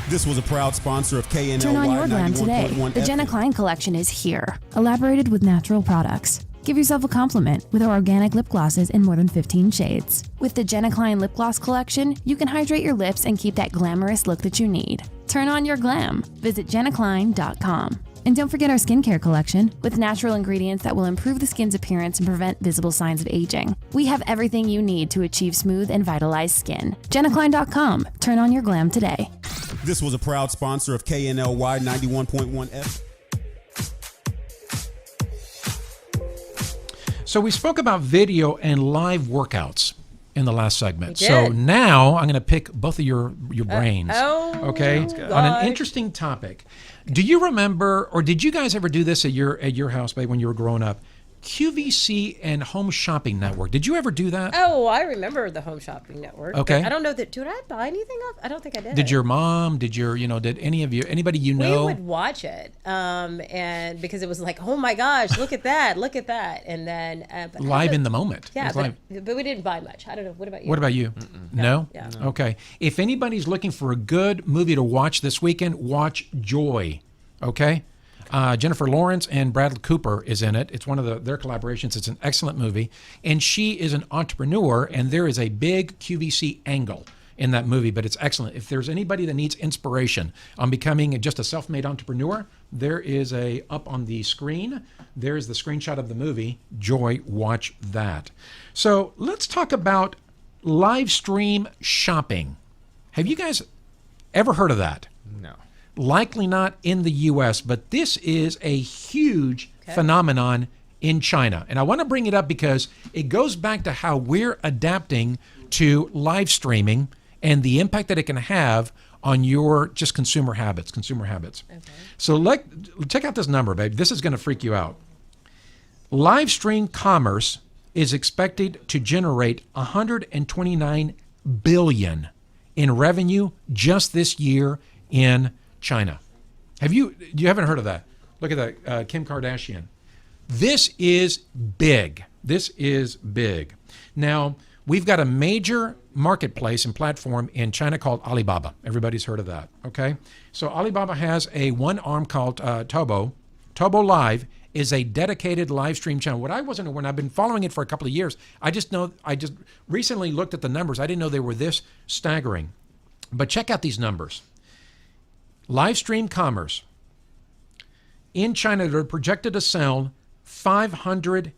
S1: This was a proud sponsor of KNLY
S10: Turn on your glam today.
S1: 91.1
S10: The Jenna
S1: FM.
S10: Klein collection is here, elaborated with natural products. Give yourself a compliment with our organic lip glosses in more than 15 shades. With the Jenna Klein lip gloss collection, you can hydrate your lips and keep that glamorous look that you need. Turn on your glam. Visit jennaklein.com. And don't forget our skincare collection with natural ingredients that will improve the skin's appearance and prevent visible signs of aging. We have everything you need to achieve smooth and vitalized skin. jennaklein.com. Turn on your glam today.
S1: This was a proud sponsor of KNLY 91.1 FM.
S3: So we spoke about video and live workouts in the last segment.
S4: We
S3: So
S4: did.
S3: now I'm going to pick both of your brains. Okay,
S4: good.
S3: on an
S4: God.
S3: interesting topic. Do you remember, or did you guys ever do this at your house, babe, when you were growing up? QVC and Home Shopping Network. Did you ever do that?
S4: Oh, I remember the Home Shopping Network. but
S3: Okay.
S4: I don't know that. Did I buy anything off? I don't think I did.
S3: Did your mom? Did any of you? Anybody you know?
S4: We would watch it, and because it was like, oh my gosh, look at that, look at that, and then but I
S3: Live
S4: don't-
S3: in the moment. It
S4: Yeah,
S3: was live.
S4: but we didn't buy much. I don't know. What about you?
S3: What about you? No?
S4: Yeah.
S3: Okay. If anybody's looking for a good movie to watch this weekend, watch Joy. Okay? Jennifer Lawrence and Bradley Cooper is in it. It's one of their collaborations. It's an excellent movie. And she is an entrepreneur, and there is a big QVC angle in that movie, but it's excellent. If there's anybody that needs inspiration on becoming just a self-made entrepreneur, there is up on the screen. There's the screenshot of the movie. Joy, watch that. So let's talk about live stream shopping. Have you guys ever heard of that?
S5: No.
S3: Likely not in the U.S., but this is a huge phenomenon in China. And I want to bring it up because it goes back to how we're adapting to live streaming and the impact that it can have on your just consumer habits. Okay. So check out this number, babe. This is going to freak you out. Live stream commerce is expected to generate $129 billion in revenue just this year in China. You haven't heard of that? Look at that, Kim Kardashian. This is big. Now, we've got a major marketplace and platform in China called Alibaba. Everybody's heard of that, okay? So Alibaba has a one arm called Tobo. Tobo Live is a dedicated live stream channel. What I wasn't aware, and I've been following it for a couple of years, I just recently looked at the numbers. I didn't know they were this staggering. But check out these numbers. Live stream commerce. In China, they're projected to sell 500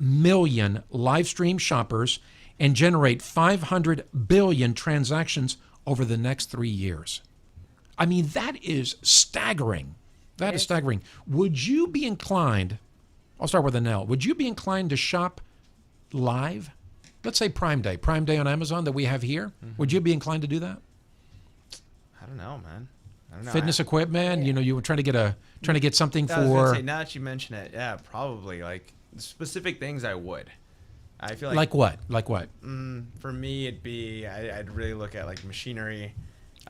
S3: million live stream shoppers and generate 500 billion transactions over the next 3 years. I mean, that is staggering. That is staggering. Would you be inclined, I'll start with an L, would you be inclined to shop live? Let's say Prime Day on Amazon that we have here. Mm-hmm. Would you be inclined to do that?
S5: I don't know, man. I don't know.
S3: Fitness equipment, you were trying to get something
S5: I was gonna
S3: for.
S5: say, now that you mention it, yeah, probably. Like specific things I would. I feel
S3: Like what?
S5: For me, it'd be I'd really look at like machinery.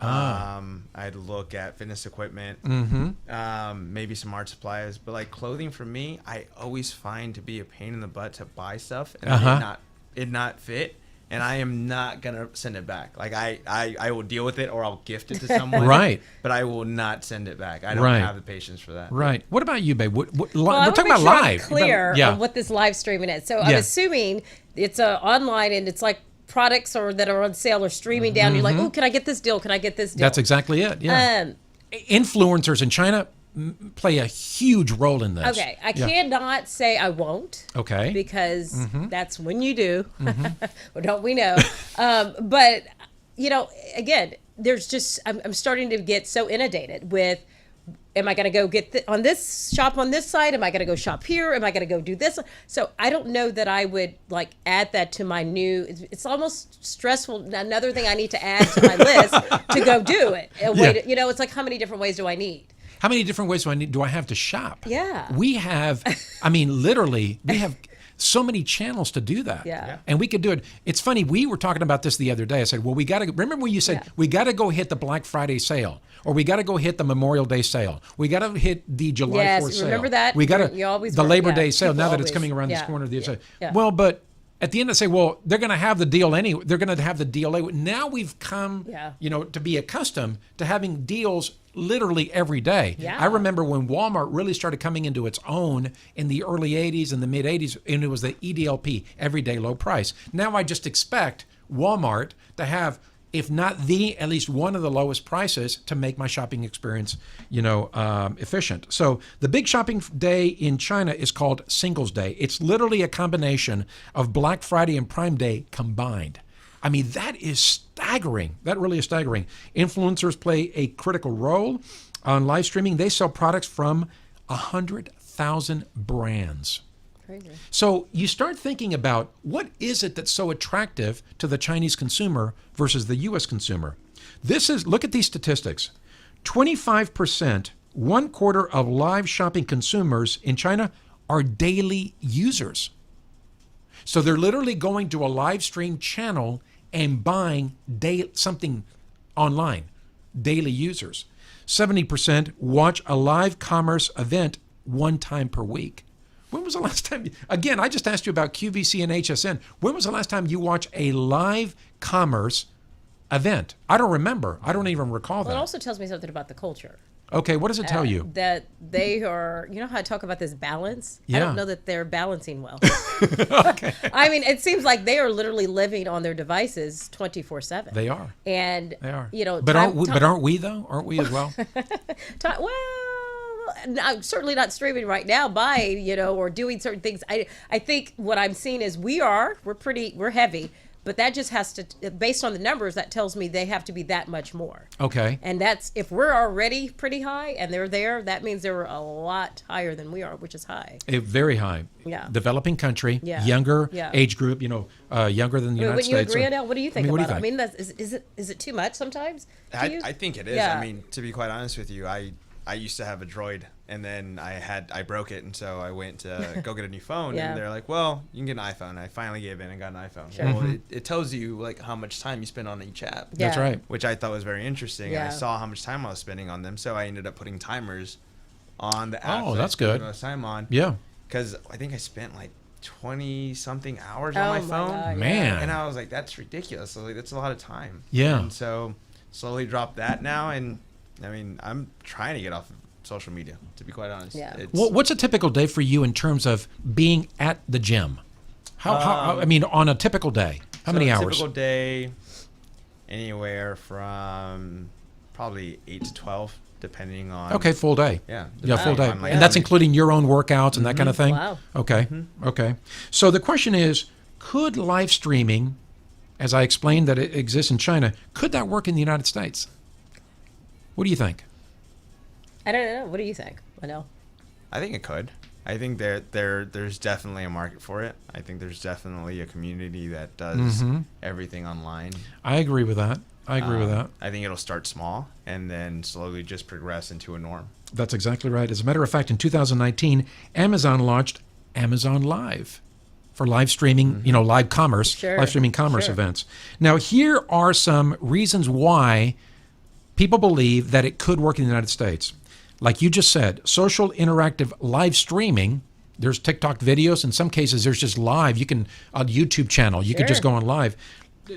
S5: I'd look at fitness equipment. Mm-hmm. Maybe some art supplies, but like clothing for me, I always find to be a pain in the butt to buy stuff and it not fit. And I am not gonna send it back. Like I will deal with it, or I'll gift it to someone.
S3: Right.
S5: But I will not send it back. I don't have the patience for that.
S3: Right. What about you, babe? We're
S4: I'm
S3: talking about live.
S4: I'm clear on what this live streaming is. So I'm assuming it's online and it's like products that are on sale or streaming down. You're like, oh, can I get this deal? Can I get this deal?
S3: That's exactly it. Yeah. Influencers in China play a huge role in this.
S4: Okay, I cannot say I won't.
S3: Okay.
S4: Because that's when you do. Well, don't we know? But, again, there's just, I'm starting to get so inundated with, am I going to go get on this shop on this site? Am I going to go shop here? Am I going to go do this? So I don't know that I would add that to my new, it's almost stressful. Another thing I need to add to my list to go do it. It's like, how many different ways do I need?
S3: How many different ways do I have to shop?
S4: Yeah.
S3: We have, literally, we have so many channels to do that.
S4: Yeah.
S3: And we could do it. It's funny, we were talking about this the other day. I said, well, remember when you said, we got to go hit the Black Friday sale, or we got to go hit the Memorial Day sale. We got to hit the July 4th sale.
S4: Remember that?
S3: We got to, the Labor Day sale, now that
S4: always,
S3: it's coming around this corner.
S4: Yeah.
S3: Well, but at the end, I say, well, they're going to have the deal anyway. They're going to have the deal anyway. Now we've come, to be accustomed to having deals literally every day.
S4: Yeah.
S3: I remember when Walmart really started coming into its own in the early 80s and the mid 80s, and it was the EDLP, everyday low price. Now I just expect Walmart to have, if not at least one of the lowest prices to make my shopping experience, efficient. So the big shopping day in China is called Singles Day. It's literally a combination of Black Friday and Prime Day combined. That is staggering. That really is staggering. Influencers play a critical role on live streaming. They sell products from 100,000 brands. Crazy. So you start thinking about, what is it that's so attractive to the Chinese consumer versus the U.S. consumer? Look at these statistics. 25%, 1/4 of live shopping consumers in China are daily users. So they're literally going to a live stream channel and buying something online, daily users. 70% watch a live commerce event one time per week. When was the last time, again, I just asked you about QVC and HSN. When was the last time you watched a live commerce event? I don't remember. I don't even recall that.
S4: Well, it also tells me something about the culture.
S3: Okay, what does it tell you?
S4: That they are, how I talk about this balance?
S3: Yeah.
S4: I don't know that they're balancing well.
S3: Okay.
S4: It seems like they are literally living on their devices 24/7.
S3: They are.
S4: And,
S3: they are.
S4: But
S3: aren't we though? Aren't we as well?
S4: I'm certainly not streaming right now or doing certain things. I think what I'm seeing is we're heavy, But that just has to, based on the numbers, that tells me they have to be that much more.
S3: Okay.
S4: And that's, if we're already pretty high and they're there, that means they're a lot higher than we are, which is high.
S3: Very high.
S4: Yeah.
S3: Developing country,
S4: Yeah.
S3: younger
S4: Yeah.
S3: age group, younger than the United
S4: Wouldn't you
S3: States.
S4: agree, Adele? What do you think
S3: what do
S4: about
S3: you
S4: it?
S3: think?
S4: I mean, is it too much sometimes? to you?
S5: I think it is.
S4: Yeah.
S5: I mean, to be quite honest with you, I used to have a Droid, and then I broke it, and so I went to go get a new phone,
S4: Yeah.
S5: and they're like, well, you can get an iPhone. I finally gave in and got an iPhone.
S4: Sure.
S5: Well, it tells you like how much time you spend on each app.
S4: Yeah.
S3: That's right.
S5: Which I thought was very interesting.
S4: Yeah.
S5: And I saw how much time I was spending on them, so I ended up putting timers on the apps.
S3: Oh,
S5: that I
S3: that's
S5: spent
S3: good.
S5: the most time on.
S3: Yeah.
S5: Because I think I spent like 20 something hours
S4: Oh
S5: on my
S4: my
S5: phone.
S4: God,
S3: Man.
S5: And I was like, that's ridiculous. So like, that's a lot of time.
S3: Yeah.
S5: And so slowly dropped that now, and I mean, I'm trying to get off of social media, to be quite honest.
S4: Yeah.
S3: What's a typical day for you in terms of being at the gym? I mean, on a typical day, how many hours?
S5: Typical day, anywhere from probably 8 to 12, depending on.
S3: Okay, full day.
S5: Yeah.
S3: Yeah, full day.
S5: depending on, like,
S3: And that's
S5: how many-
S3: including your own workouts and that kind of thing?
S4: Wow.
S3: Okay. Okay. So the question is, could live streaming, as I explained that it exists in China, could that work in the United States? What do you think?
S4: I don't know. What do you think? I know.
S5: I think it could. I think there's definitely a market for it. I think there's definitely a community that does everything online.
S3: I agree with that. I agree with that.
S5: I think it'll start small and then slowly just progress into a norm.
S3: That's exactly right. As a matter of fact, in 2019, Amazon launched Amazon Live for live streaming, live commerce,
S4: Sure,
S3: live streaming commerce
S4: sure.
S3: events. Now, here are some reasons why people believe that it could work in the United States. Like you just said, social interactive live streaming. There's TikTok videos. In some cases, there's just live. You can, a YouTube channel, you could just
S4: Sure.
S3: go on live.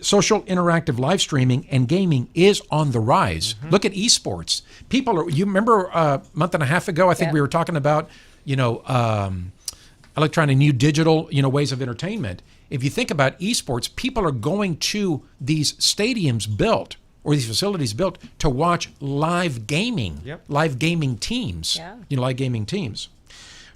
S3: Social interactive live streaming and gaming is on the rise. Look at esports. People are, you remember a month and a half ago, I think
S4: Yeah.
S3: we were talking about, electronic new digital, ways of entertainment. If you think about esports, people are going to these stadiums built or these facilities built to watch live gaming,
S5: Yep.
S3: live gaming teams,
S4: Yeah.
S3: live gaming teams.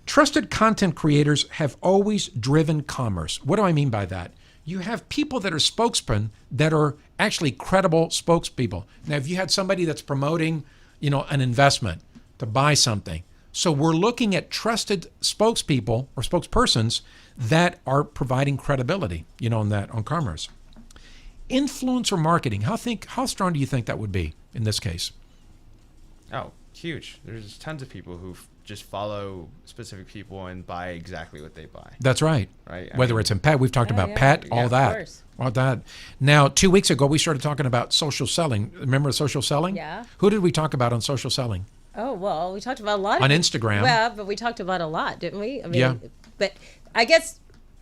S3: Trusted content creators have always driven commerce. What do I mean by that? You have people that are spokesmen that are actually credible spokespeople. Now, if you had somebody that's promoting, an investment to buy something, so we're looking at trusted spokespeople or spokespersons that are providing credibility, on commerce. Influencer marketing. How strong do you think that would be in this case?
S5: Oh, huge. There's tons of people who just follow specific people and buy exactly what they buy.
S3: That's right.
S5: Right.
S3: Whether it's in pet, we've talked about
S4: yeah.
S3: pet,
S5: Yeah,
S3: all
S5: of
S3: that.
S4: course.
S3: All that. Now, 2 weeks ago, we started talking about social selling. Remember social selling?
S4: Yeah.
S3: Who did we talk about on social selling?
S4: Oh, well, we talked about a lot.
S3: On
S4: of
S3: Instagram.
S4: Yeah, but we talked about a lot, didn't we? I mean,
S3: Yeah.
S4: But I guess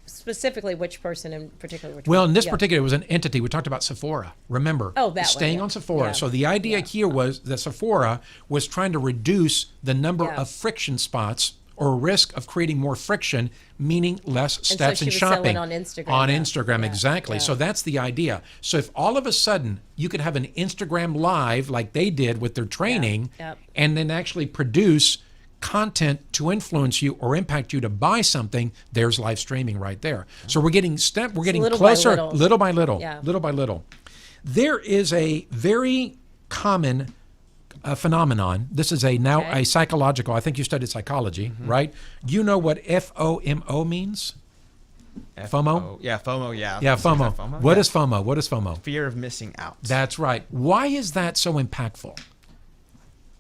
S4: specifically which person in particular.
S3: Well, in this
S4: yeah.
S3: particular, it was an entity. We talked about Sephora. Remember?
S4: Oh, that one,
S3: Staying
S4: yeah.
S3: on Sephora.
S4: Yeah.
S3: So the idea here was that Sephora was trying to reduce the number
S4: Yeah.
S3: of friction spots or risk of creating more friction, meaning less
S4: so
S3: steps
S4: she
S3: in
S4: was selling
S3: shopping.
S4: on Instagram,
S3: On
S4: yeah.
S3: Instagram,
S4: Yeah,
S3: exactly.
S4: yeah.
S3: So that's the idea. So if all of a sudden you could have an Instagram live like they did with their training,
S4: Yep.
S3: and then actually produce content to influence you or impact you to buy something, there's live streaming right there. So we're getting
S4: little by
S3: closer,
S4: little.
S3: little by little,
S4: Yeah.
S3: little by little. There is a very common phenomenon. This is a psychological. I think you studied psychology, right? You know what FOMO means? FOMO?
S5: Yeah, FOMO, yeah.
S3: Yeah,
S5: Is that
S3: FOMO. What
S5: Yeah.
S3: is FOMO? What is FOMO?
S5: Fear of missing out.
S3: That's right. Why is that so impactful?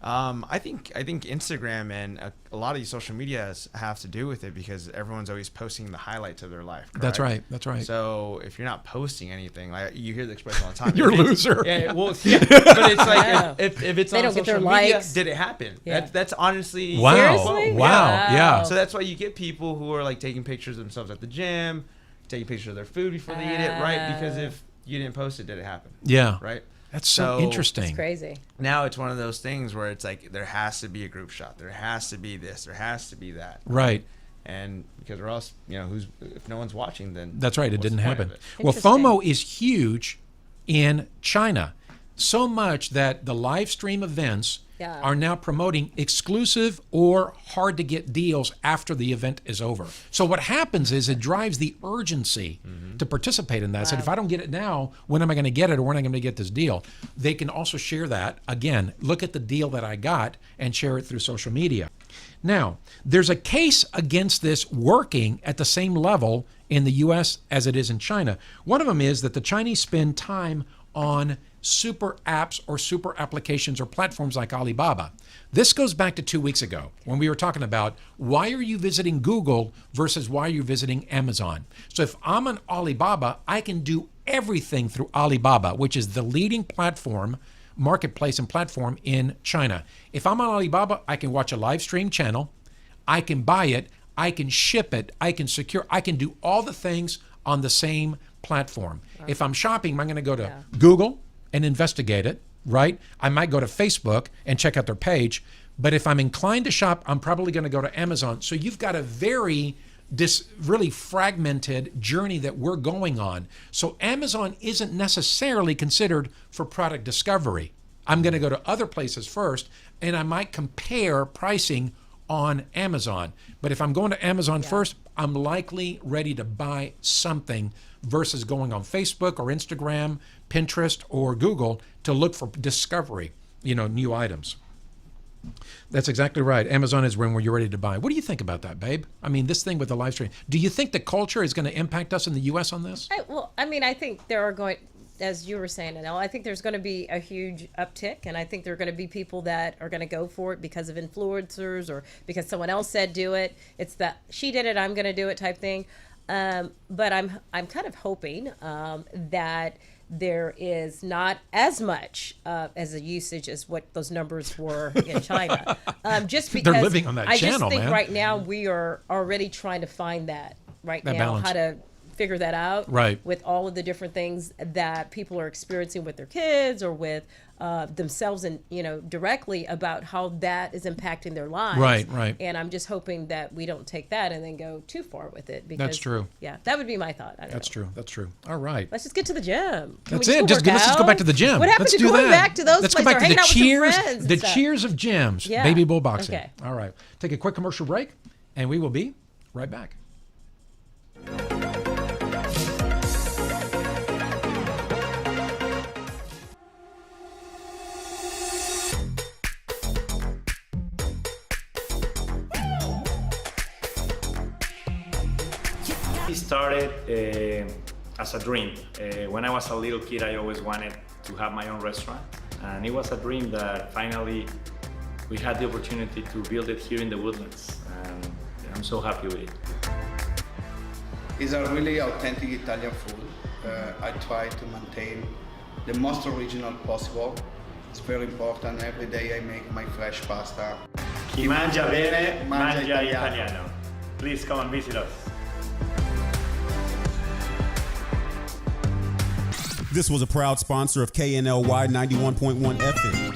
S5: I think Instagram and a lot of these social medias have to do with it because everyone's always posting the highlights of their life.
S3: That's
S5: correct?
S3: right. That's right.
S5: So if you're not posting anything, like you hear the expression all the time,
S3: You're a
S5: if it's-
S3: loser.
S5: Yeah, well, yeah, but it's like
S4: Yeah.
S5: if it's
S4: They
S5: on
S4: don't get
S5: social
S4: their
S5: media,
S4: likes.
S5: did it happen?
S4: Yeah.
S5: That's honestly
S3: Wow.
S4: Seriously?
S3: Wow. Yeah.
S5: So that's why you get people who are like taking pictures of themselves at the gym, taking pictures of their food before they eat it, right? Because if you didn't post it, did it happen?
S3: Yeah.
S5: Right.
S3: That's so interesting.
S4: It's crazy.
S5: Now it's one of those things where it's like there has to be a group shot, there has to be this, there has to be that,
S3: Right.
S5: and because or else, if no one's watching, then
S3: That's right. It
S5: what's
S3: didn't
S5: the point
S3: happen.
S5: of it?
S3: Well,
S4: Interesting.
S3: FOMO is huge in China. So much that the live stream events
S4: Yeah.
S3: are now promoting exclusive or hard to get deals after the event is over. So what happens is it drives the urgency to participate in that. So if I don't get it now, when am I going to get it, or when am I going to get this deal? They can also share that. Again, look at the deal that I got and share it through social media. Now, there's a case against this working at the same level in the US as it is in China. One of them is that the Chinese spend time on super apps or super applications or platforms like Alibaba. This goes back to 2 weeks ago when we were talking about why are you visiting Google versus why are you visiting Amazon. So if I'm on Alibaba, I can do everything through Alibaba, which is the leading platform, marketplace and platform in China. If I'm on Alibaba, I can watch a live stream channel, I can buy it, I can ship it, I can secure, I can do all the things on the same platform. If I'm shopping, I'm going to go to Google and investigate it, right? I might go to Facebook and check out their page. But if I'm inclined to shop, I'm probably going to go to Amazon. So you've got a very really fragmented journey that we're going on. So Amazon isn't necessarily considered for product discovery. I'm going to go to other places first, and I might compare pricing on Amazon. But if I'm going to Amazon first, I'm likely ready to buy something versus going on Facebook or Instagram, Pinterest, or Google to look for discovery, new items. That's exactly right. Amazon is when you're ready to buy. What do you think about that, babe? I mean, this thing with the live stream. Do you think the culture is going to impact us in the U.S. on this?
S4: I think there are going, as you were saying, Anel, I think there's going to be a huge uptick, and I think there are going to be people that are going to go for it because of influencers or because someone else said do it. It's that she did it, I'm going to do it type thing. But I'm kind of hoping that there is not as much as a usage as what those numbers were in China. Just because
S3: they're living on that
S4: I
S3: channel,
S4: just think
S3: man.
S4: right now we are already trying to find that
S3: balance.
S4: how to figure that out
S3: Right.
S4: with all of the different things that people are experiencing with their kids or with themselves, and directly about how that is impacting their lives.
S3: Right.
S4: And I'm just hoping that we don't take that and then go too far with it. Because,
S3: That's true.
S4: Yeah, that would be my thought.
S3: That's true. All right.
S4: Let's just get to the gym. Can
S3: That's
S4: we
S3: it. Let's just go back to the gym.
S4: What happened
S3: Let's
S4: to
S3: do
S4: going
S3: that.
S4: back to those
S3: Let's
S4: places
S3: go back
S4: or
S3: to the
S4: hanging out with your
S3: cheers.
S4: friends and
S3: The
S4: stuff?
S3: cheers of gyms.
S4: Yeah.
S3: Baby bull boxing.
S4: Okay.
S3: All right. Take a quick commercial break, and we will be right back.
S11: It started as a dream. When I was a little kid, I always wanted to have my own restaurant. And it was a dream that finally we had the opportunity to build it here in the Woodlands. And I'm so happy with it.
S12: It's a really authentic Italian food. I try to maintain the most original possible. It's very important. Every day I make my fresh pasta.
S11: Chi mangia bene, mangia italiano. Please come and visit us.
S1: This was a proud sponsor of KNLY 91.1 FM.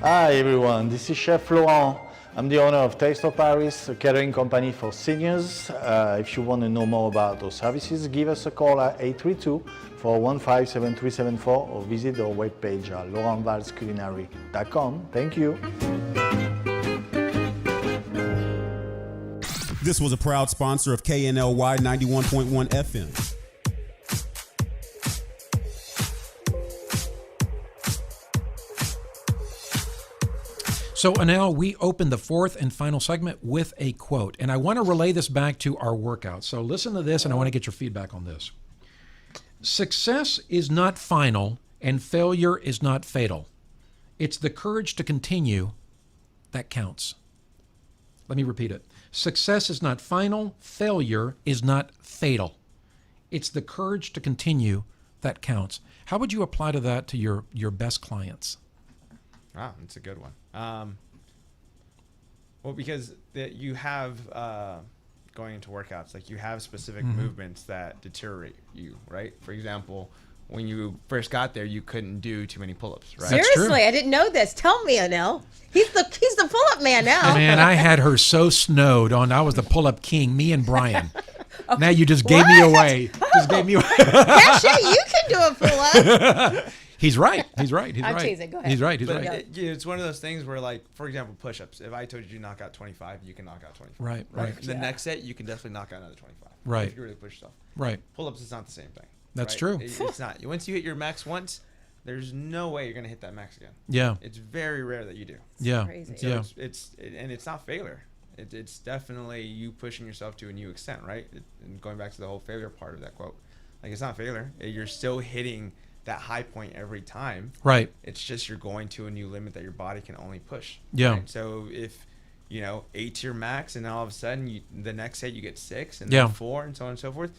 S13: Hi everyone, this is Chef Laurent. I'm the owner of Taste of Paris, a catering company for seniors. If you want to know more about our services, give us a call at 832-415-7374 or visit our webpage at laurentvalsculinary.com. Thank you.
S1: This was a proud sponsor of KNLY 91.1 FM.
S3: So, Anel, we open the fourth and final segment with a quote, and I want to relay this back to our workout. So listen to this, and I want to get your feedback on this. Success is not final, and failure is not fatal. It's the courage to continue that counts. Let me repeat it. Success is not final, failure is not fatal. It's the courage to continue that counts. How would you apply to that to your best clients?
S5: Wow, that's a good one. Well, because you have going into workouts, like you have specific movements that deteriorate you, right? For example, when you first got there, you couldn't do too many pull-ups, right?
S4: Seriously, I didn't know this. Tell me, Anil. He's the pull-up man now.
S3: Man, I had her so snowed on. I was the pull-up king, me and Brian. Now you just gave me away. Just gave me away.
S4: Cache, you can do a pull-up.
S3: He's right. He's right. He's
S4: I'm
S3: right.
S4: teasing. Go ahead.
S3: He's right. He's
S5: But
S3: right.
S5: it's one of those things where, like, for example, push-ups. If I told you to knock out 25, you can knock out 25.
S3: Right, right.
S5: The next set, you can definitely knock out another 25.
S3: Right.
S5: If you really push yourself.
S3: Right.
S5: Pull-ups is not the same thing.
S3: That's
S5: right?
S3: true.
S5: It's not. Once you hit your max once, there's no way you're gonna hit that max again.
S3: Yeah.
S5: It's very rare that you do.
S3: Yeah.
S4: Crazy.
S5: So
S3: Yeah.
S5: and it's not failure. It's definitely you pushing yourself to a new extent, right? And going back to the whole failure part of that quote, like, it's not failure. You're still hitting that high point every time.
S3: Right.
S5: It's just you're going to a new limit that your body can only push.
S3: Yeah.
S5: Right? So if 8's your max, and then all of a sudden the next set you get 6, and
S3: Yeah.
S5: then 4, and so on and so forth.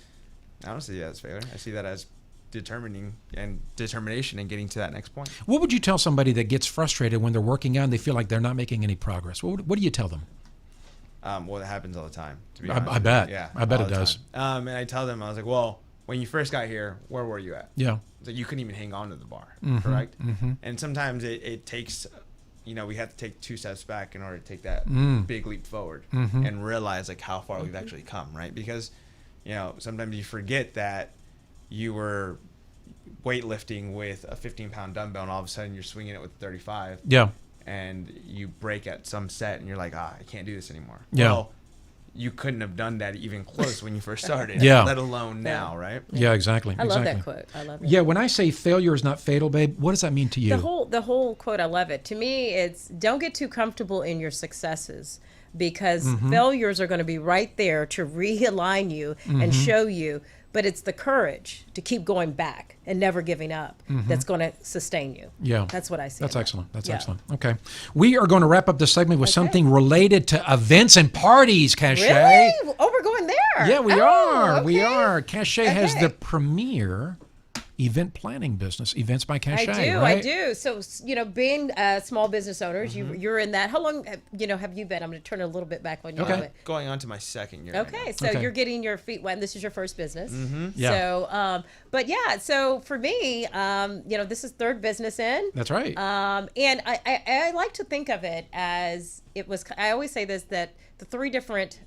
S5: I don't see that as failure. I see that as determination and getting to that next point.
S3: What would you tell somebody that gets frustrated when they're working out and they feel like they're not making any progress? What do you tell them?
S5: Well, that happens all the time. To be
S3: I
S5: honest with
S3: bet.
S5: you. Yeah,
S3: I bet
S5: all
S3: it
S5: the
S3: does.
S5: time. And I tell them, I was like, well, when you first got here, where were you at?
S3: Yeah.
S5: So you couldn't even hang on to the bar,
S3: Mhm,
S5: correct?
S3: mhm.
S5: And sometimes it takes, we have to take 2 steps back in order to take that big leap forward
S3: Mhm.
S5: and realize like how far we've actually come, right? Because, sometimes you forget that you were weightlifting with a 15-pound dumbbell, and all of a sudden you're swinging it with 35.
S3: Yeah.
S5: And you break at some set, and you're like, I can't do this anymore.
S3: Yeah.
S5: Well, you couldn't have done that even close when you first started,
S3: Yeah.
S5: let alone now, right?
S3: Yeah, exactly.
S4: I love
S3: exactly.
S4: that quote. I love it.
S3: Yeah, when I say failure is not fatal, babe, what does that mean to you?
S4: The whole quote, I love it. To me, it's don't get too comfortable in your successes, because failures are going to be right there to realign you and show you. But it's the courage to keep going back and never giving up that's going to sustain you.
S3: Yeah.
S4: That's what I see.
S3: That's
S4: about it.
S3: excellent. That's
S4: Yeah.
S3: excellent. Okay. We are going to wrap up this segment with something related to events and parties, Cache.
S4: Really? Oh, we're going there.
S3: Yeah, we
S4: Oh,
S3: are.
S4: okay.
S3: We are. Cache has
S4: Okay.
S3: the premier event planning business, Events by Cache.
S4: I
S3: right?
S4: do. So, being small business owners, you're in that. How long, have you been? I'm going to turn a little bit back on you.
S3: Okay.
S5: Going on to my second year. right
S4: Okay,
S5: now.
S4: so
S3: Okay.
S4: you're getting your feet wet. And this is your first business.
S3: Yeah.
S4: So, so for me, this is third business in.
S3: That's right.
S4: And I like to think of it as I always say this, that the 3 different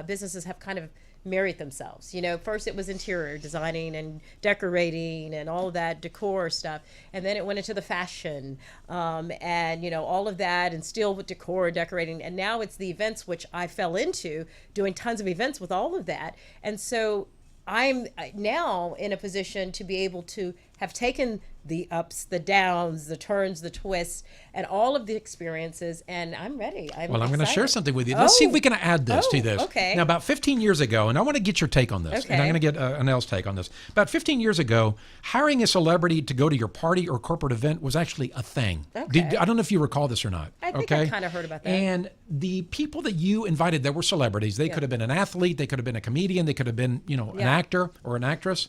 S4: businesses have kind of married themselves. First it was interior designing and decorating and all of that decor stuff, and then it went into the fashion and all of that, and still with decor and decorating, and now it's the events, which I fell into doing tons of events with all of that. And so I'm now in a position to be able to have taken the ups, the downs, the turns, the twists, and all of the experiences, and I'm ready. I'm
S3: going to
S4: excited.
S3: share something with you. Let's see if we can add this to this.
S4: Okay.
S3: Now, about 15 years ago, and I want to get your take on this, and I'm
S4: Okay.
S3: going to get Anel's take on this. About 15 years ago, hiring a celebrity to go to your party or corporate event was actually a thing.
S4: Okay.
S3: I don't know if you recall this or not.
S4: I think I kind of heard about that.
S3: And the people that you invited that were celebrities, they could have been an athlete, they could have been a comedian, they could have been, an actor or an actress.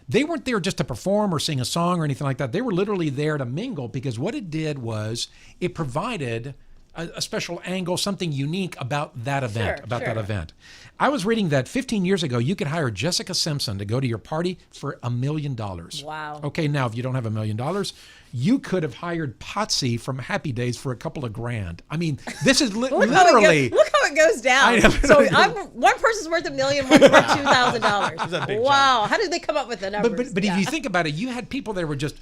S3: They weren't there just to perform or sing a song or anything like that. They were literally there to mingle, because what it did was it provided a special angle, something unique about that event, that event. I was reading that 15 years ago, you could hire Jessica Simpson to go to your party for $1 million.
S4: Wow.
S3: Okay, now if you don't have $1 million, you could have hired Potsy from Happy Days for a couple of grand. I mean, this is
S4: Look
S3: literally.
S4: how it goes down.
S3: I know.
S4: So one person's worth $1 million, one's worth $2,000. Wow, how did they come up with the numbers?
S3: But if you think about it, you had people that were just,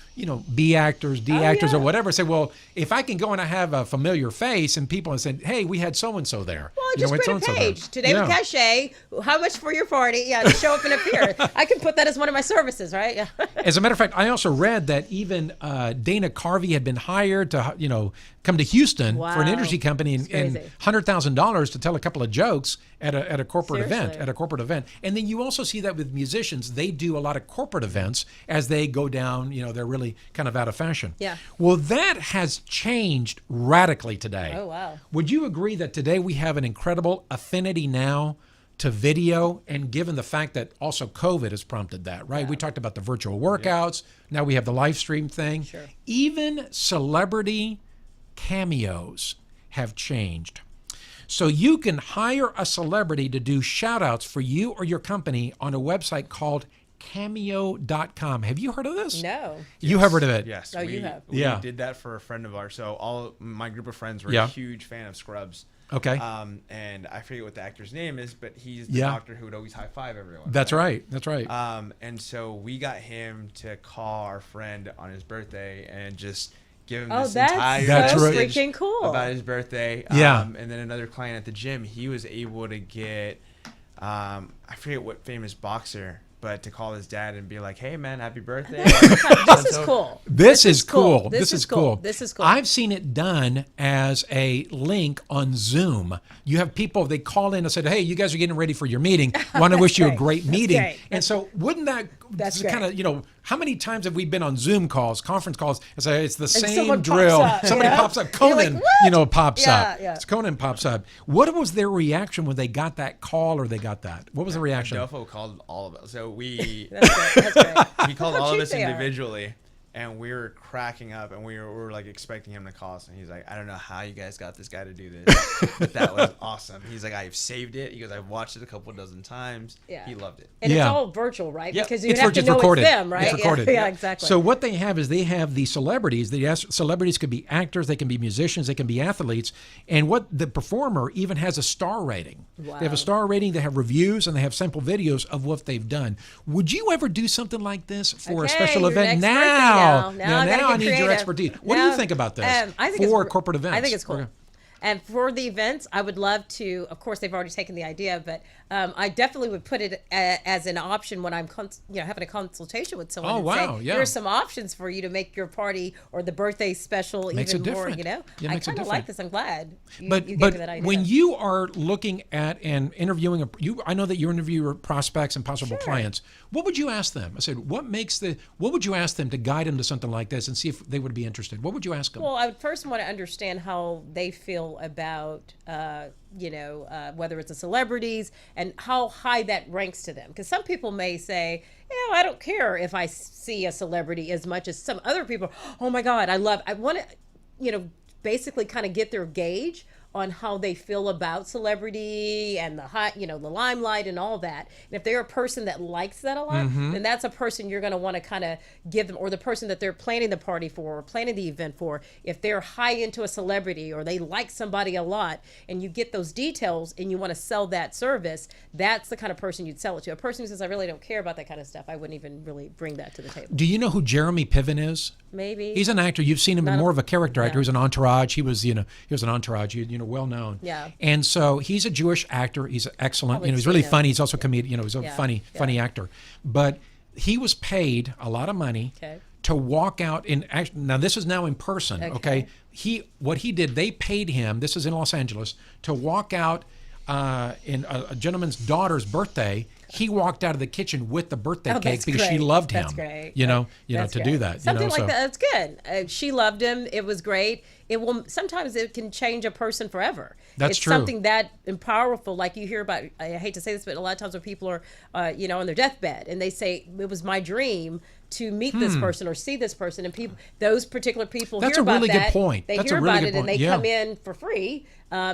S3: B actors, D actors, or whatever. Say, well, if I can go and I have a familiar face, and people said, hey, we had so and so there.
S4: Well, just create a page. Today with Cache, how much for your party? Yeah, to show up and appear. I can put that as one of my services, right? Yeah.
S3: As a matter of fact, I also read that even Dana Carvey had been hired to, come to Houston for an energy company and $100,000 to tell a couple of jokes at a corporate event. And then you also see that with musicians. They do a lot of corporate events as they go down, they're really kind of out of fashion.
S4: Yeah.
S3: Well, that has changed radically today.
S4: Oh, wow.
S3: Would you agree that today we have an incredible affinity now to video, and given the fact that also COVID has prompted that, right? We talked about the virtual workouts. Now we have the live stream thing.
S4: Sure.
S3: Even celebrity cameos have changed. So you can hire a celebrity to do shout outs for you or your company on a website called Cameo.com. Have you heard of this?
S4: No.
S3: You have heard of it?
S5: Yes.
S4: Oh, you have.
S5: We
S3: Yeah.
S5: did that for a friend of ours. So all my group of friends were
S3: Yeah.
S5: a huge fan of Scrubs.
S3: Okay.
S5: And I forget what the actor's name is, but he's the
S3: Yeah.
S5: doctor who would always high five everyone.
S3: That's right. That's right.
S5: And so we got him to call our friend on his birthday and just give him
S4: Oh,
S5: this
S4: that's
S5: entire
S3: so
S5: message
S4: freaking cool.
S5: about his birthday.
S3: Yeah.
S5: And then another client at the gym, he was able to get, I forget what famous boxer, but to call his dad and be like, "Hey man, happy birthday."
S4: This is cool.
S3: This is cool.
S4: This is cool. This is cool.
S3: I've seen it done as a link on Zoom. You have people, they call in and said, "Hey, you guys are getting ready for your meeting. Want to wish you a great meeting."
S4: great.
S3: And so wouldn't that
S4: That's
S3: kind of, how many times have we been on Zoom calls, conference calls, and say it's the same
S4: someone pops
S3: drill.
S4: up,
S3: Somebody
S4: yeah?
S3: pops up.
S4: You're like,
S3: Conan,
S4: "What?"
S3: pops
S4: Yeah,
S3: up.
S4: yeah.
S3: Conan pops up. What was their reaction when they got that call or they got that? What was the reaction?
S5: Adolfo called all of us. So we
S4: That's great.
S5: he called
S4: How
S5: all of
S4: cute
S5: us
S4: they are.
S5: individually, and we were cracking up, and we were like expecting him to call us, and he's like, "I don't know how you guys got this guy to do this, but that was awesome." He's like, "I've saved it." He goes, "I've watched it a couple dozen times."
S4: Yeah.
S5: He loved it.
S4: And it's
S3: Yeah.
S4: all virtual, right?
S5: Yep.
S4: Because you
S3: It's
S4: have to
S3: it's
S4: know
S3: recorded.
S4: it's them, right?
S3: It's recorded.
S4: Yeah, exactly.
S3: So what they have is they have the celebrities. Celebrities could be actors, they can be musicians, they can be athletes, and what the performer even has a star rating. They have
S4: Wow.
S3: a star rating. They have reviews and they have sample videos of what they've done. Would you ever do something like this for a
S4: Okay,
S3: special
S4: your
S3: event?
S4: next birthday
S3: Now,
S4: now. Now I gotta
S3: I
S4: get
S3: need your
S4: creative.
S3: expertise. What do
S4: Now,
S3: you think about this
S4: I think
S3: for
S4: it's,
S3: corporate events?
S4: I think it's cool.
S3: Okay.
S4: And for the events, I would love to. Of course, they've already taken the idea, but I definitely would put it as an option when I'm, having a consultation with someone.
S3: Oh,
S4: and
S3: wow,
S4: say,
S3: yeah.
S4: Here are some options for you to make your party or the birthday special
S3: Makes
S4: even
S3: it
S4: more.
S3: different. Yeah,
S4: I
S3: makes it
S4: kind of
S3: different.
S4: like this. I'm glad you
S3: But
S4: gave me that idea.
S3: when you are looking at and interviewing I know that you interview your prospects and possible clients. What would you ask them? I said, what would you ask them to guide them to something like this and see if they would be interested? What would you ask them?
S4: Well, I would first want to understand how they feel about, whether it's the celebrities and how high that ranks to them. Because some people may say, I don't care if I see a celebrity as much as some other people. Oh my God, I want to, basically kind of get their gauge on how they feel about celebrity and the limelight and all that. And if they're a person that likes that a lot, then that's a person you're going to want to kind of give them, or the person that they're planning the party for or planning the event for. If they're high into a celebrity or they like somebody a lot and you get those details and you want to sell that service, that's the kind of person you'd sell it to. A person who says, I really don't care about that kind of stuff, I wouldn't even really bring that to the table.
S3: Do you know who Jeremy Piven is?
S4: Maybe.
S3: He's an actor. You've seen him in more of a character actor. He was an Entourage. He was an Entourage. Well known.
S4: Yeah.
S3: And so he's a Jewish actor. He's excellent.
S4: Probably
S3: He's really
S4: seen him.
S3: funny. He's also a comedian. He's a
S4: Yeah.
S3: funny actor. But he was paid a lot of money to walk out in. Now this is now in person. Okay. What he did, they paid him. This is in Los Angeles to walk out in a gentleman's daughter's birthday. He walked out of the kitchen with the birthday cake because she loved him.
S4: That's great.
S3: To
S4: great.
S3: do that.
S4: Something like that. That's good. She loved him. It was great. Sometimes it can change a person forever.
S3: That's
S4: it's
S3: true.
S4: Something that powerful, like you hear about. I hate to say this, but a lot of times when people are, on their deathbed, and they say it was my dream to meet this person or see this person, and those particular people
S3: That's
S4: hear
S3: a
S4: about
S3: really good
S4: that.
S3: point.
S4: They
S3: That's
S4: hear
S3: a really
S4: about
S3: good
S4: it, and
S3: point.
S4: they
S3: Yeah.
S4: come in for free.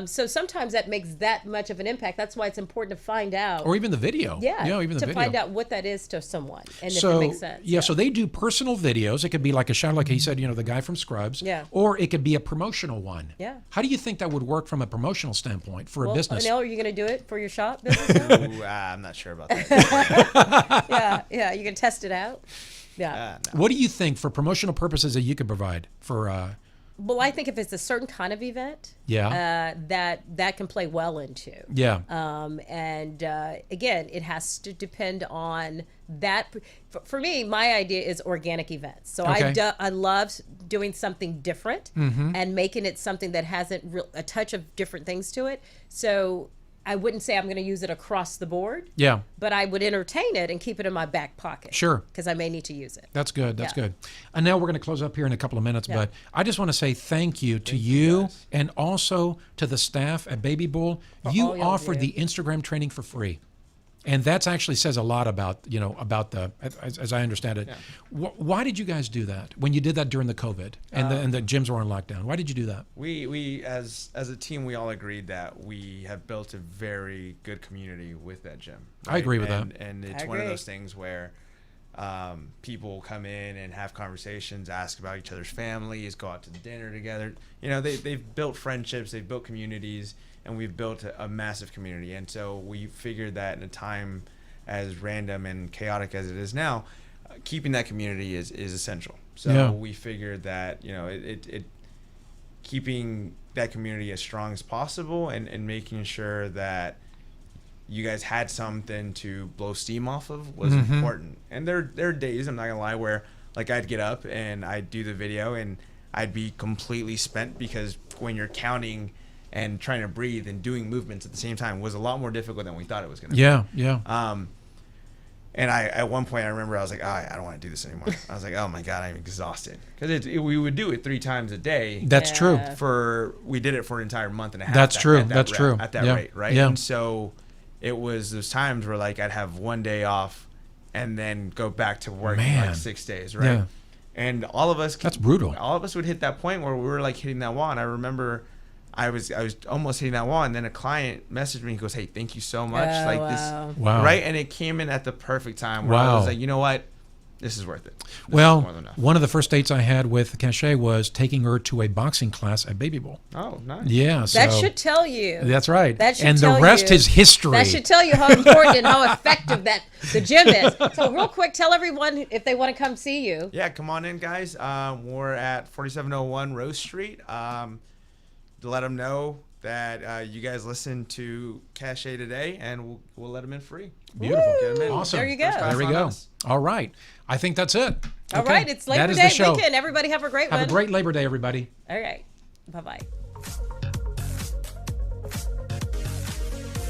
S4: So sometimes that makes that much of an impact. That's why it's important to find out.
S3: Or even the video.
S4: Yeah.
S3: Even the
S4: to
S3: video.
S4: find out what that is to someone, and if
S3: So
S4: it makes sense.
S3: yeah, so they do personal videos. It could be like a shot, like he said, the guy from Scrubs.
S4: Yeah.
S3: Or it could be a promotional one.
S4: Yeah.
S3: How do you think that would work from a promotional standpoint for a business?
S4: Anel, are you going to do it for your shop business?
S5: Ooh, I'm not sure about that.
S4: yeah. You can test it out. Yeah.
S5: No.
S3: What do you think for promotional purposes that you could provide for?
S4: Well, I think if it's a certain kind of event, that can play well into.
S3: Yeah.
S4: Again, it has to depend on that. For me, my idea is organic events. So I love doing something different and making it something that hasn't a touch of different things to it. So I wouldn't say I'm going to use it across the board.
S3: Yeah.
S4: But I would entertain it and keep it in my back pocket.
S3: Sure.
S4: Because I may need to use it.
S3: That's good. That's good. And now we're going to close up here in a couple of minutes,
S4: Yeah.
S3: but I just want to say thank you to you and also to the staff at Baby Bull. You
S4: all y'all
S3: offered
S4: do.
S3: the Instagram training for free. And that's actually says a lot about, as I understand it.
S5: Yeah.
S3: Why did you guys do that when you did that during the COVID and the gyms were on lockdown? Why did you do that?
S5: We as a team, we all agreed that we have built a very good community with that gym.
S3: I agree with that.
S5: And it's one of those things where people come in and have conversations, ask about each other's families, go out to dinner together. You know, they've built friendships, they've built communities, and we've built a massive community. And so we figured that in a time as random and chaotic as it is now, keeping that community is essential. So we figured that, you know, it keeping that community as strong as possible and making sure that you guys had something to blow steam off of was important. And there are days, I'm not gonna lie, where like I'd get up and I'd do the video and I'd be completely spent, because when you're counting and trying to breathe and doing movements at the same time was a lot more difficult than we thought it was gonna be.
S3: Yeah.
S5: And at one point I remember I was like, oh, I don't want to do this anymore. I was like, oh my God, I'm exhausted. Because we would do it 3 times a day.
S3: That's true.
S5: We did it for an entire month and a half.
S3: That's true.
S5: At that rate, right?
S3: Yeah.
S5: And so it was those times where like I'd have one day off and then go back to work like 6 days, right?
S3: Yeah.
S5: And all of us,
S3: that's brutal.
S5: All of us would hit that point where we were like hitting that wall. And I remember I was almost hitting that wall, and then a client messaged me and goes, hey, thank you so much. This, right? And it came in at the perfect time where I was like, you know what? This is worth it.
S3: Well, one of the first dates I had with Cachet was taking her to a boxing class at Baby Bowl.
S5: Oh, nice.
S3: Yeah. So
S4: that should tell you.
S3: That's right.
S4: That should
S3: and
S4: tell
S3: the rest
S4: you,
S3: is history.
S4: That should tell you how important and how effective that the gym is. So real quick, tell everyone if they want to come see you.
S5: Yeah, come on in, guys. We're at 4701 Rose Street. To let them know that you guys listen to Cachet today, and we'll let them in free.
S3: Beautiful.
S5: Get them in.
S3: Awesome.
S4: There you go.
S3: There we go. All right. I think that's it.
S4: All right. It's Labor Day weekend. Everybody have a great one.
S3: Have a great Labor Day, everybody.
S4: All right. Bye-bye.